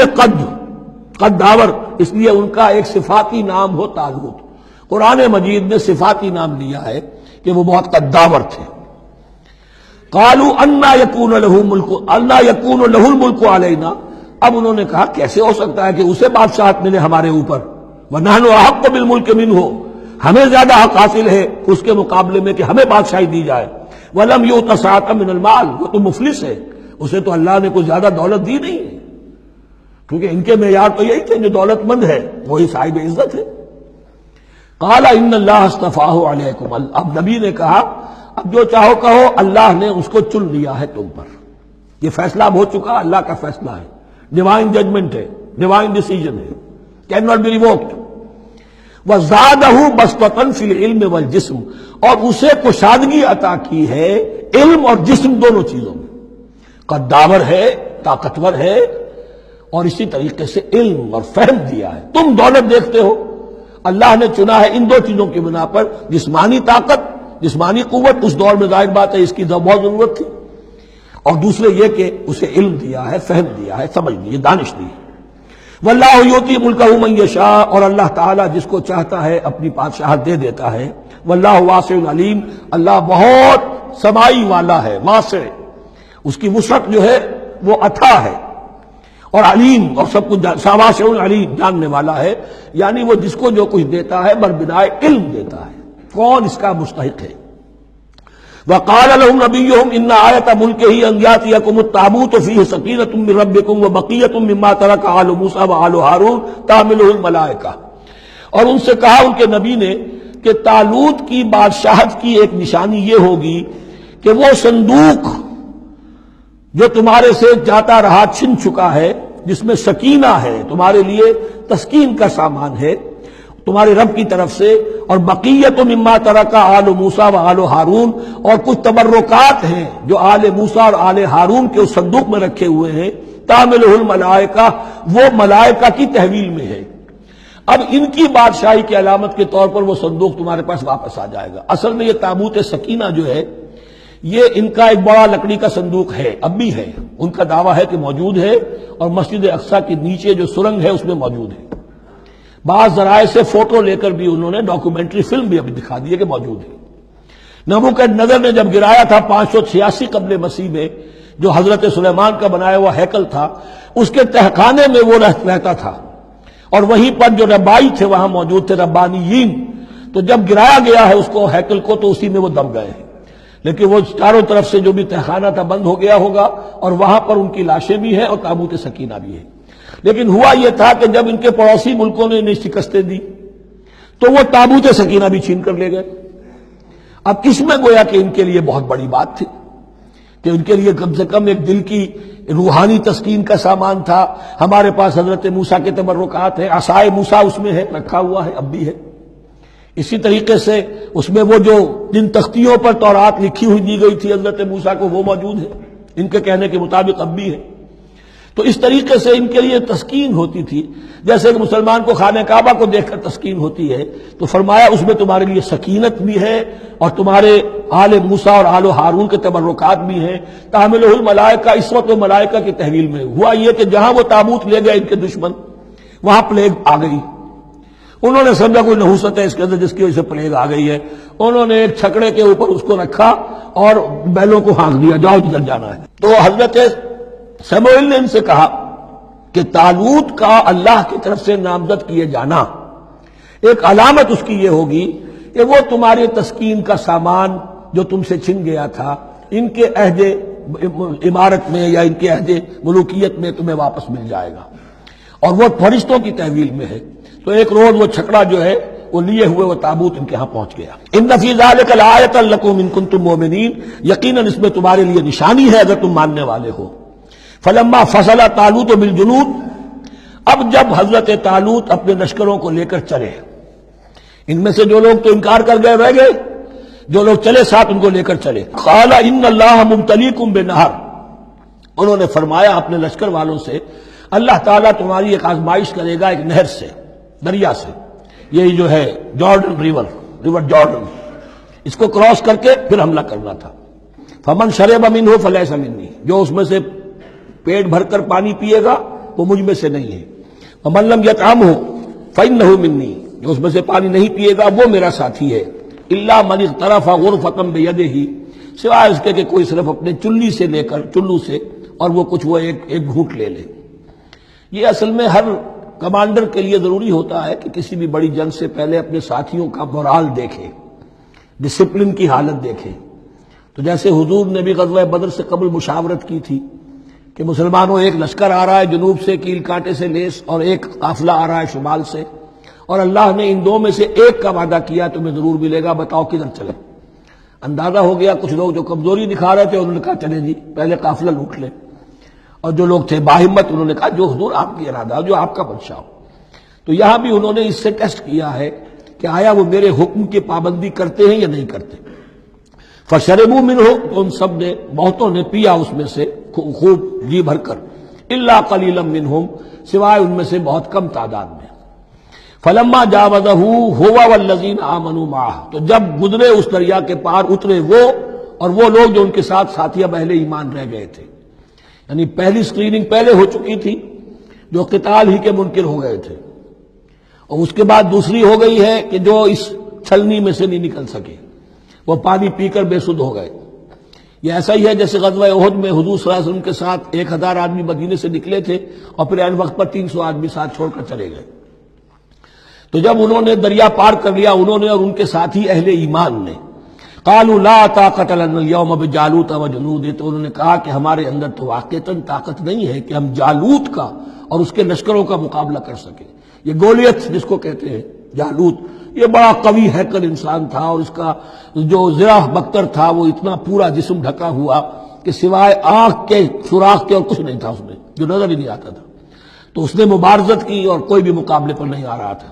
قداور، اس لیے ان کا ایک صفاتی نام ہو طالوت۔ قرآن مجید میں صفاتی نام لیا ہے کہ وہ بہت قداور تھے۔ قالوا انا یکون له الملک علینا، اب انہوں نے کہا کیسے ہو سکتا ہے کہ اسے بادشاہت ملے ہمارے اوپر، ونحن احق بالملک منہ، ہمیں زیادہ حق حاصل ہے اس کے مقابلے میں کہ ہمیں بادشاہی دی جائے۔ ولم یؤت سعۃ من المال، وہ تو مفلس ہے، اسے تو اللہ نے کوئی زیادہ دولت دی نہیں ہے، کیونکہ ان کے معیار تو یہی تھے، جو دولت مند ہے وہی صاحب عزت ہے۔ قال ان اللہ اصطفاہ علیکم، اب نبی نے کہا اب جو چاہو کہو، اللہ نے اس کو چن لیا ہے تم پر، یہ فیصلہ اب ہو چکا، اللہ کا فیصلہ ہے، ڈیوائن ججمنٹ ہے، ڈیوائن ڈیسیجن ہے، کین ناٹ بی ریووکڈ۔ وزادہ بسطۃ فی العلم والجسم، اور اسے کشادگی عطا کی ہے علم اور جسم دونوں چیزوں میں، قداور ہے، طاقتور ہے، اور اسی طریقے سے علم اور فہم دیا ہے۔ تم دولت دیکھتے ہو، اللہ نے چنا ہے ان دو چیزوں کی بنا پر، جسمانی طاقت، جسمانی قوت، اس دور میں ظاہر بات ہے اس کی بہت ضرورت تھی، اور دوسرے یہ کہ اسے علم دیا ہے، فہم دیا ہے، سمجھ دی ہے، دانش دی ہے۔ واللہ یؤتی ملکہ من یشاء، اور اللہ تعالیٰ جس کو چاہتا ہے اپنی بادشاہت دے دیتا ہے۔ واللہ واسع علیم، اللہ بہت سمائی والا ہے، واسع، اس کی وسعت جو ہے وہ اتھا ہے، اور علیم، اور سب کچھ واسع علیم، جاننے والا ہے، یعنی وہ جس کو جو کچھ دیتا ہے بربنائے علم دیتا ہے، کون اس کا مستحق ہے۔ وقال لهم نبيهم ان آیۃ ملکہ ان یاتیکم التابوت فیہ سکینۃ من ربکم وبقیۃ مما ترک آل موسیٰ وآل ہارون تحملہ الملائکہ، اور ان سے کہا ان کے نبی نے کہ طالوت کی بادشاہت کی ایک نشانی یہ ہوگی کہ وہ صندوق جو تمہارے سے جاتا رہا چھن چکا ہے، جس میں سکینہ ہے، تمہارے لیے تسکین کا سامان ہے تمہارے رب کی طرف سے، اور بقیت مما ترک آل موسیٰ و آل ہارون، اور کچھ تبرکات ہیں جو آل موسیٰ اور آل ہارون کے اس صندوق میں رکھے ہوئے ہیں، تحملہ الملائکہ، وہ ملائکہ کی تحویل میں ہے۔ اب ان کی بادشاہی کی علامت کے طور پر وہ صندوق تمہارے پاس واپس آ جائے گا۔ اصل میں یہ تابوت سکینہ جو ہے، یہ ان کا ایک بڑا لکڑی کا صندوق ہے، اب بھی ہے، ان کا دعویٰ ہے کہ موجود ہے، اور مسجد اقصیٰ کے نیچے جو سرنگ ہے اس میں موجود ہے۔ بعض ذرائع سے فوٹو لے کر بھی انہوں نے ڈاکومنٹری فلم بھی ابھی دکھا دی ہے کہ موجود ہے۔ نبوکدنضر نے جب گرایا تھا 586 قبل مسیح میں، جو حضرت سلیمان کا بنایا ہوا ہیکل تھا، اس کے تہخانے میں وہ رہتا تھا، اور وہیں پر جو ربائی تھے وہاں موجود تھے، ربانیین، تو جب گرایا گیا ہے اس کو، ہیکل کو، تو اسی میں وہ دب گئے ہیں، لیکن وہ چاروں طرف سے جو بھی تہخانہ تھا بند ہو گیا ہوگا، اور وہاں پر ان کی لاشیں بھی ہیں اور تابوت سکینہ بھی ہے۔ لیکن ہوا یہ تھا کہ جب ان کے پڑوسی ملکوں نے انہیں شکستیں دی تو وہ تابوت سکینہ بھی چھین کر لے گئے۔ اب اس میں گویا کہ ان کے لیے بہت بڑی بات تھی کہ ان کے لیے کم سے کم ایک دل کی روحانی تسکین کا سامان تھا۔ ہمارے پاس حضرت موسیٰ کے تبرکات ہیں، عصائے موسیٰ اس میں ہے، رکھا ہوا ہے، اب بھی ہے۔ اسی طریقے سے اس میں وہ جو جن تختیوں پر تورات لکھی ہوئی دی گئی تھی حضرت موسیٰ کو، وہ موجود ہے، ان کے کہنے کے مطابق اب بھی ہے۔ تو اس طریقے سے ان کے لیے تسکین ہوتی تھی، جیسے کہ مسلمان کو خانہ کعبہ کو دیکھ کر تسکین ہوتی ہے، تو فرمایا اس میں تمہارے لیے سکینت بھی ہے، اور تمہارے آل موسیٰ اور آل ہارون کے تبرکات بھی ہیں. تحملہ الملائکہ اس وقت وہ ملائکہ کی تحویل میں ہوا یہ کہ جہاں وہ تابوت لے گئے ان کے دشمن وہاں پلیگ آ گئی. انہوں نے سمجھا کوئی نحوست ہے اس کے اندر جس کی وجہ سے پلیگ آ گئی ہے. انہوں نے ایک چھکڑے کے اوپر اس کو رکھا اور بیلوں کو ہانک دیا, جاؤ جدھر جانا ہے. تو حضرت سموئیل نے ان سے کہا کہ طالوت کا اللہ کی طرف سے نامزد کیے جانا ایک علامت اس کی یہ ہوگی کہ وہ تمہارے تسکین کا سامان جو تم سے چھن گیا تھا ان کے عہد عمارت میں یا ان کے عہد ملوکیت میں تمہیں واپس مل جائے گا, اور وہ فرشتوں کی تحویل میں ہے. تو ایک روز وہ چھکڑا جو ہے وہ لیے ہوئے وہ تابوت ان کے ہاں پہنچ گیا. ان فی ذلک لآیۃ لکم ان کنتم مؤمنین, یقیناً اس میں تمہارے لیے نشانی ہے اگر تم ماننے والے ہو. فلما فصل طالوت بالجنود, اب جب حضرت طالوت اپنے لشکروں کو لے کر چلے, ان میں سے جو لوگ تو انکار کر گئے رہ گئے, جو لوگ چلے ساتھ ان کو لے کر چلے. قال ان اللہ مبتلیکم بنہر, انہوں نے فرمایا اپنے لشکر والوں سے اللہ تعالیٰ تمہاری ایک آزمائش کرے گا ایک نہر سے, دریا سے. یہی جو ہے جارڈن ریور جارڈن, اس کو کراس کر کے پھر حملہ کرنا تھا. فمن شرب منہ فلیس منی, جو اس میں سے پیٹ بھر کر پانی پیے گا وہ مجھ میں سے نہیں ہے. ومن لم یطعمہ فإنہ منی, جو اس میں سے پانی نہیں پیے گا وہ میرا ساتھی ہے. الا من اغترف غرفۃ بیدہ, سوائے اس کے کہ کوئی صرف اپنے چلو سے اور وہ کچھ وہ ایک گھونٹ لے لے. یہ اصل میں ہر کمانڈر کے لیے ضروری ہوتا ہے کہ کسی بھی بڑی جنگ سے پہلے اپنے ساتھیوں کا مورال دیکھے, ڈسپلن کی حالت دیکھے. تو جیسے حضور نے بھی غزوہ بدر سے قبل مشاورت کی تھی کہ مسلمانوں ایک لشکر آ رہا ہے جنوب سے کیل کانٹے سے لیس, اور ایک قافلہ آ رہا ہے شمال سے, اور اللہ نے ان دو میں سے ایک کا وعدہ کیا تمہیں ضرور ملے گا, بتاؤ کدھر چلے. اندازہ ہو گیا کچھ لوگ جو کمزوری دکھا رہے تھے انہوں نے کہا چلے جی پہلے قافلہ لوٹ لیں, اور جو لوگ تھے باہمت انہوں نے کہا جو حضور آپ کی ارادہ جو آپ کا منشا ہو. تو یہاں بھی انہوں نے اس سے ٹیسٹ کیا ہے کہ آیا وہ میرے حکم کی پابندی کرتے ہیں یا نہیں کرتے. فشربوا منہ, تو ان سب نے بہتوں نے پیا اس میں سے خوب جی بھر کر. الا قلیلا منہم, سوائے ان میں سے بہت کم تعداد میں. فلما جاوزہ هو والذین آمنوا معہ, تو جب گزرے اس دریا کے پار اترے وہ اور وہ لوگ جو ان کے ساتھ ساتھیہ اہل ایمان رہ گئے تھے. یعنی پہلی سکریننگ پہلے ہو چکی تھی جو قتال ہی کے منکر ہو گئے تھے, اور اس کے بعد دوسری ہو گئی ہے کہ جو اس چھلنی میں سے نہیں نکل سکے, وہ پانی پی کر بے سدھ ہو گئے. یہ ایسا ہی ہے جیسے غزوہ احد میں حضور صلی اللہ علیہ وسلم کے ساتھ 1000 آدمی مدینے سے نکلے تھے اور پھر عین وقت پر 300 آدمی ساتھ چھوڑ کر چلے گئے. تو جب انہوں نے دریا پار کر لیا انہوں نے اور ان کے ساتھی اہل ایمان نے, قالوا لا طاقت لنا اليوم بجالوت وجنودہ, تو انہوں نے کہا کہ ہمارے اندر تو واقعتاً طاقت نہیں ہے کہ ہم جالوت کا اور اس کے لشکروں کا مقابلہ کر سکیں. یہ گولیت جس کو کہتے ہیں جالوت, یہ بڑا قوی ہیکل انسان تھا, اور اس کا جو زرہ بختر تھا وہ اتنا پورا جسم ڈھکا ہوا کہ سوائے آنکھ کے سوراخ کے اور کچھ نہیں تھا اس میں, جو نظر ہی نہیں آتا تھا. تو اس نے مبارزت کی اور کوئی بھی مقابلے پر نہیں آ رہا تھا.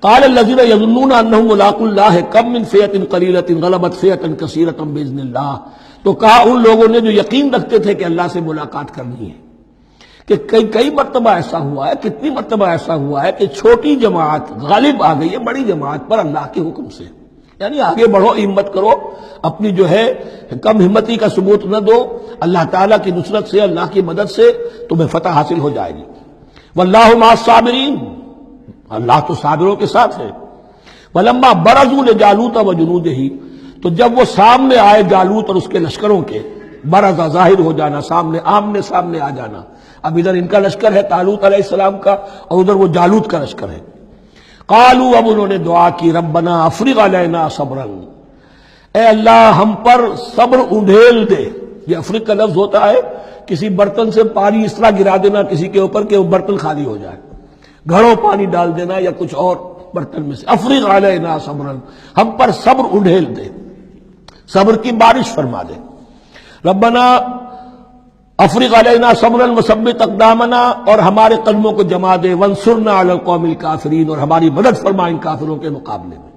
قال الذين يظنون انهم ملاقو الله كم من فئة قليلة غلبت فئة كثيرة باذن الله, تو کہا ان لوگوں نے جو یقین رکھتے تھے کہ اللہ سے ملاقات کرنی ہے کہ کئی مرتبہ ایسا ہوا ہے, کتنی مرتبہ ایسا ہوا ہے کہ چھوٹی جماعت غالب آ گئی ہے بڑی جماعت پر اللہ کے حکم سے. یعنی آگے بڑھو, ہمت کرو, اپنی جو ہے کم ہمتی کا ثبوت نہ دو, اللہ تعالیٰ کی نصرت سے اللہ کی مدد سے تمہیں فتح حاصل ہو جائے گی. واللہ مع الصابرین, اللہ تو صابروں کے ساتھ ہے. ولما برزوا لجالوت وجنودہ, تو جب وہ سامنے آئے جالوت اور اس کے لشکروں کے, برزا ظاہر ہو جانا, سامنے آمنے سامنے آ جانا. اب ادھر ان کا لشکر ہے طالوت علیہ السلام کا اور ادھر وہ جالوت کا لشکر ہے. قالوا, اب انہوں نے دعا کی, ربنا افرغ علینا صبرا, اے اللہ ہم پر صبر انڈھیل دے. یہ افرغ کا لفظ ہوتا ہے کسی برتن سے پانی اس طرح گرا دینا کسی کے اوپر کہ وہ برتن خالی ہو جائے, گھڑوں پانی ڈال دینا یا کچھ اور برتن میں سے. افرغ علینا صبرا, ہم پر صبر انڈھیل دے, صبر کی بارش فرما دے. ربنا افرغ علینا صبرا وثبت اقدامنا, اور ہمارے قدموں کو جما دے. وانصرنا علی القوم الکافرین, اور ہماری مدد فرما ان کافروں کے مقابلے میں.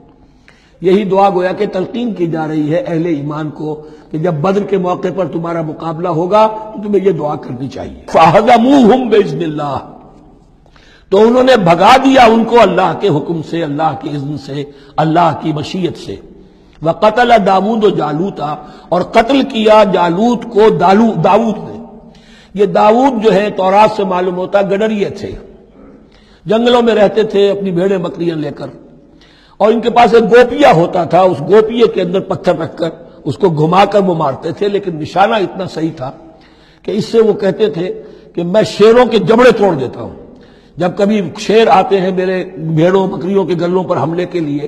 یہی دعا گویا کہ تلقین کی جا رہی ہے اہل ایمان کو کہ جب بدر کے موقع پر تمہارا مقابلہ ہوگا تو تمہیں یہ دعا کرنی چاہیے. فہزموہم باذن اللہ, تو انہوں نے بھگا دیا ان کو اللہ کے حکم سے, اللہ کے اذن سے, اللہ کی مشیت سے. وقتل داود و جالوتا، اور قتل کیا جالوت کو داود نے۔ یہ داود جو ہے تورات سے معلوم ہوتا گڈریے تھے، جنگلوں میں رہتے تھے اپنی بھیڑیں بکریاں لے کر، اور ان کے پاس ایک گوپیا ہوتا تھا، اس گوپیے کے اندر پتھر رکھ کر اس کو گھما کر وہ مارتے تھے، لیکن نشانہ اتنا صحیح تھا کہ اس سے وہ کہتے تھے کہ میں شیروں کے جبڑے توڑ دیتا ہوں۔ جب کبھی شیر آتے ہیں میرے بھیڑوں بکریوں کے گلوں پر حملے کے لیے،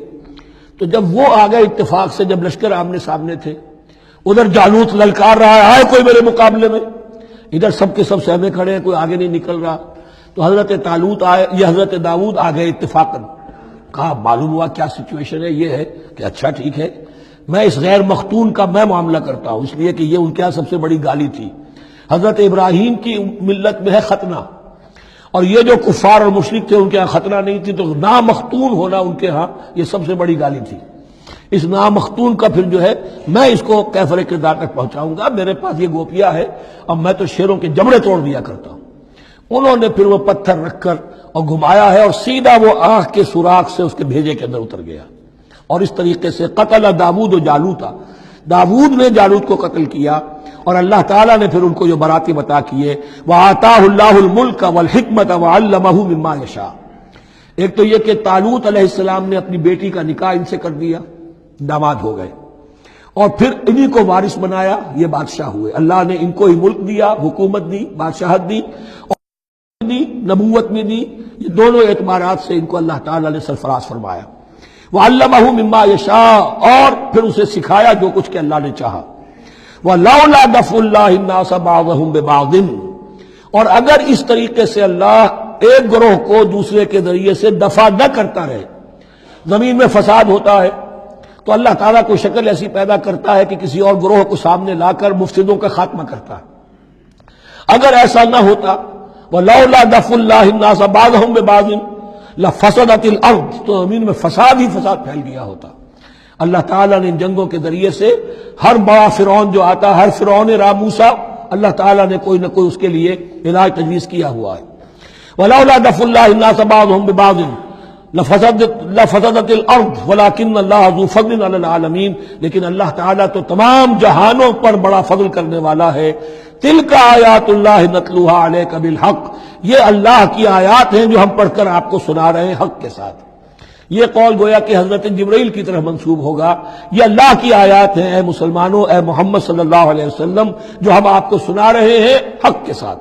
تو جب وہ آ گئے اتفاق سے، جب لشکر آمنے سامنے تھے، ادھر جالوت للکار رہا ہے کوئی میرے مقابلے میں، ادھر سب کے سب سہمے کھڑے ہیں، کوئی آگے نہیں نکل رہا، تو حضرت طالوت آئے، یہ حضرت داؤد آ گئے اتفاقاً، کہا معلوم ہوا کیا سچویشن ہے، یہ ہے کہ اچھا ٹھیک ہے، میں اس غیر مختون کا میں معاملہ کرتا ہوں، اس لیے کہ یہ ان کے یہاں سب سے بڑی گالی تھی۔ حضرت ابراہیم کی ملت میں ہے ختنہ، اور یہ جو کفار اور مشرک تھے ان کے ہاں ختنہ نہیں تھی، تو نامختون ہونا ان کے ہاں یہ سب سے بڑی گالی تھی۔ اس نامختون کا پھر جو ہے میں اس کو کیفر کردار تک پہنچاؤں گا، میرے پاس یہ گوپیا ہے، اب میں تو شیروں کے جبڑے توڑ دیا کرتا ہوں۔ انہوں نے پھر وہ پتھر رکھ کر اور گھمایا ہے، اور سیدھا وہ آنکھ کے سوراخ سے اس کے بھیجے کے اندر اتر گیا، اور اس طریقے سے قتل داود و جالوتا، داود نے جالوت کو قتل کیا، اور اللہ تعالیٰ نے پھر ان کو جو براتی بتا کیے، وَآتَاهُ اللَّهُ الْمُلْكَ وَالْحِكْمَةَ وَعَلَّمَهُ مِمَّا يَشَاءُ۔ ایک تو یہ کہ طالوت علیہ السلام نے اپنی بیٹی کا نکاح ان سے کر دیا، داماد ہو گئے، اور پھر انہی کو وارث بنایا، یہ بادشاہ ہوئے، اللہ نے ان کو ہی ملک دیا، حکومت دی، بادشاہت دی، اور دی نبوت میں دی، یہ دونوں اعتبارات سے ان کو اللہ تعالیٰ نے سرفراز فرمایا۔ وَعَلَّمَهُ مِمَّا يَشَاءُ، اور پھر اسے سکھایا جو کچھ کہ اللہ نے چاہا۔ وَلَوْلَا دَفْعُ اللَّهِ النَّاسَ بَعْضَهُم بِبَعْضٍ، اور اگر اس طریقے سے اللہ ایک گروہ کو دوسرے کے ذریعے سے دفع نہ کرتا رہے، زمین میں فساد ہوتا ہے تو اللہ تعالیٰ کوئی شکل ایسی پیدا کرتا ہے کہ کسی اور گروہ کو سامنے لا کر مفسدوں کا خاتمہ کرتا ہے۔ اگر ایسا نہ ہوتا، وَلَوْلَا دَفْعُ اللَّهِ النَّاسَ بَعْضَهُم بِبَعْضٍ لَفَسَدَتِ الْأَرْضُ، تو زمین میں فساد ہی فساد پھیل گیا ہوتا۔ اللہ تعالیٰ نے ان جنگوں کے ذریعے سے ہر بڑا فرعون جو آتا، ہر فرعون موسیٰ، اللہ تعالیٰ نے کوئی نہ کوئی اس کے لیے علاج تجویز کیا ہوا ہے۔ وَلَوْلَا دَفْعُ اللَّهِ النَّاسَ بَعْضَهُم بِبَعْضٍ لَفَسَدَتِ الْأَرْضُ وَلَٰكِنَّ اللَّهَ ذُو فَضْلٍ عَلَى الْعَالَمِينَ، لیکن اللہ تعالیٰ تو تمام جہانوں پر بڑا فضل کرنے والا ہے۔ تِلْكَ آیاتُ اللَّهِ نَتْلُوهَا عَلَيْكَ بِالْحَقِّ، یہ اللہ کی آیات ہیں جو ہم پڑھ کر آپ کو سنا رہے ہیں حق کے ساتھ۔ یہ قول گویا کہ حضرت جبرائیل کی طرف منسوب ہوگا، یہ اللہ کی آیات ہیں اے مسلمانوں، اے محمد صلی اللہ علیہ وسلم، جو ہم آپ کو سنا رہے ہیں حق کے ساتھ۔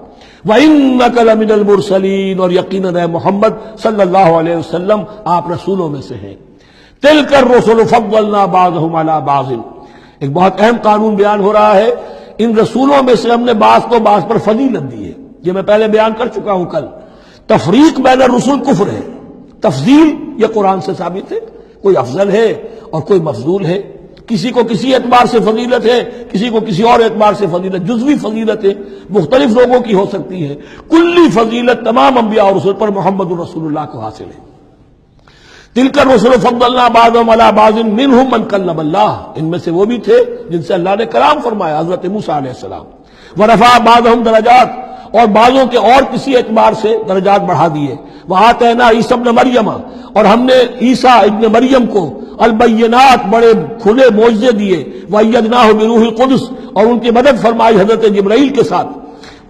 وَإِنَّكَ لَمِنَ الْمُرْسَلِينَ، اور یقیناً اے محمد صلی اللہ علیہ وسلم آپ رسولوں میں سے ہیں۔ تِلْكَ الرُّسُلُ فَضَّلْنَا بَعْضَهُمْ عَلَى بَعْضٍ، ایک بہت اہم قانون بیان ہو رہا ہے، ان رسولوں میں سے ہم نے بعض کو بعض پر فضیلت دی ہے، یہ میں پہلے بیان کر چکا ہوں کل۔ تفریق بین الرسل کفر ہے، تفضیل یہ قرآن سے ثابت ہے، کوئی افضل ہے اور کوئی مفضول ہے، کسی کو کسی اعتبار سے فضیلت ہے، کسی کو کسی اور اعتبار سے فضیلت، جزوی فضیلت ہے، مختلف لوگوں کی ہو سکتی ہے، کلی فضیلت تمام انبیاء اور رسول پر محمد رسول اللہ کو حاصل ہے۔ تِلْكَ الرُّسُلُ فَضَّلْنَا بَعْضَهُمْ عَلَى بَعْضٍ مِّنْهُم مَّن كَلَّمَ اللَّهُ، ان میں سے وہ بھی تھے جن سے اللہ نے کلام فرمایا، حضرت موسیٰ علیہ السلام۔ وَرَفَعَ بَعْضَهُمْ درجات، اور بعضوں کے اور کسی اعتبار سے درجات بڑھا دیے۔ وَآتَيْنَا عِیسیٰ ابْنَ مَرْیَمَ، اور ہم نے عیسیٰ ابن مریم کو البینات بڑے کھلے معجزے دیے۔ وَأَيَّدْنَاهُ بِرُوحِ الْقُدُسِ، اور ان کی مدد فرمائی حضرت جبرائیل کے ساتھ۔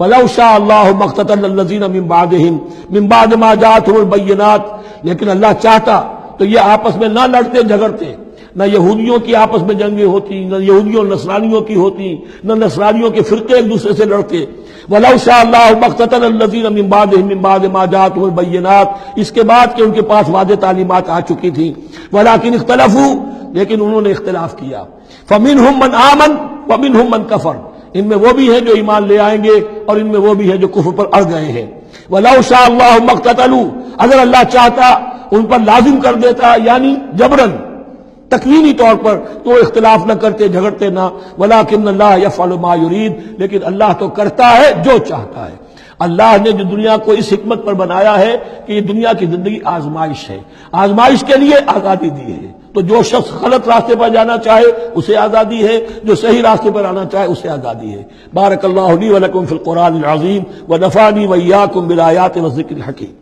وَلَوْ شَاءَ اللَّهُ مَا اقْتَتَلَ الَّذِينَ مِن بَعْدِهِم مِن بَعْدِ مَا جَاءَتْهُمُ الْبَيِّنَاتُ، لیکن اللہ چاہتا تو یہ آپس میں نہ لڑتے جھگڑتے، نہ یہودیوں کی آپس میں جنگیں ہوتی، نہ یہودیوں اور نصرانیوں کی ہوتی، نہ نصرانیوں کے فرقے ایک دوسرے سے لڑتے۔ وَلَوْ شَاءَ اللَّهُ مَا اقْتَتَلَ الَّذِينَ مِن بَعْدِهِم مِن بَعْدِ مَا جَاءَتْهُمُ الْبَيِّنَاتُ، اس کے بعد کہ ان کے پاس واضح تعلیمات آ چکی تھیں۔ وَلَٰكِنِ اخْتَلَفُوا، لیکن انہوں نے اختلاف کیا۔ فَمِنْهُم مَّنْ آمَنَ وَمِنْهُم مَّنْ كَفَرَ، ان میں وہ بھی ہیں جو ایمان لے آئیں گے اور ان میں وہ بھی ہیں جو کفر پر اڑ گئے ہیں۔ وَلَوْ شَاءَ اللَّهُ مَا اقْتَتَلُوا، اگر اللہ چاہتا ان پر لازم کر دیتا، یعنی جبراً تکوینی طور پر، تو اختلاف نہ کرتے، جھگڑتے نہ۔ وَلَٰكِنَّ اللَّهَ يَفْعَلُ مَا يُرِيدُ، لیکن اللہ تو کرتا ہے جو چاہتا ہے۔ اللہ نے جو دنیا کو اس حکمت پر بنایا ہے کہ یہ دنیا کی زندگی آزمائش ہے، آزمائش کے لیے آزادی دی ہے، تو جو شخص غلط راستے پر جانا چاہے اسے آزادی ہے، جو صحیح راستے پر آنا چاہے اسے آزادی ہے۔ بارک اللہ لی و لکم فی القرآن العظیم ونفعنی وإیاکم بالآیات والذکر الحکیم۔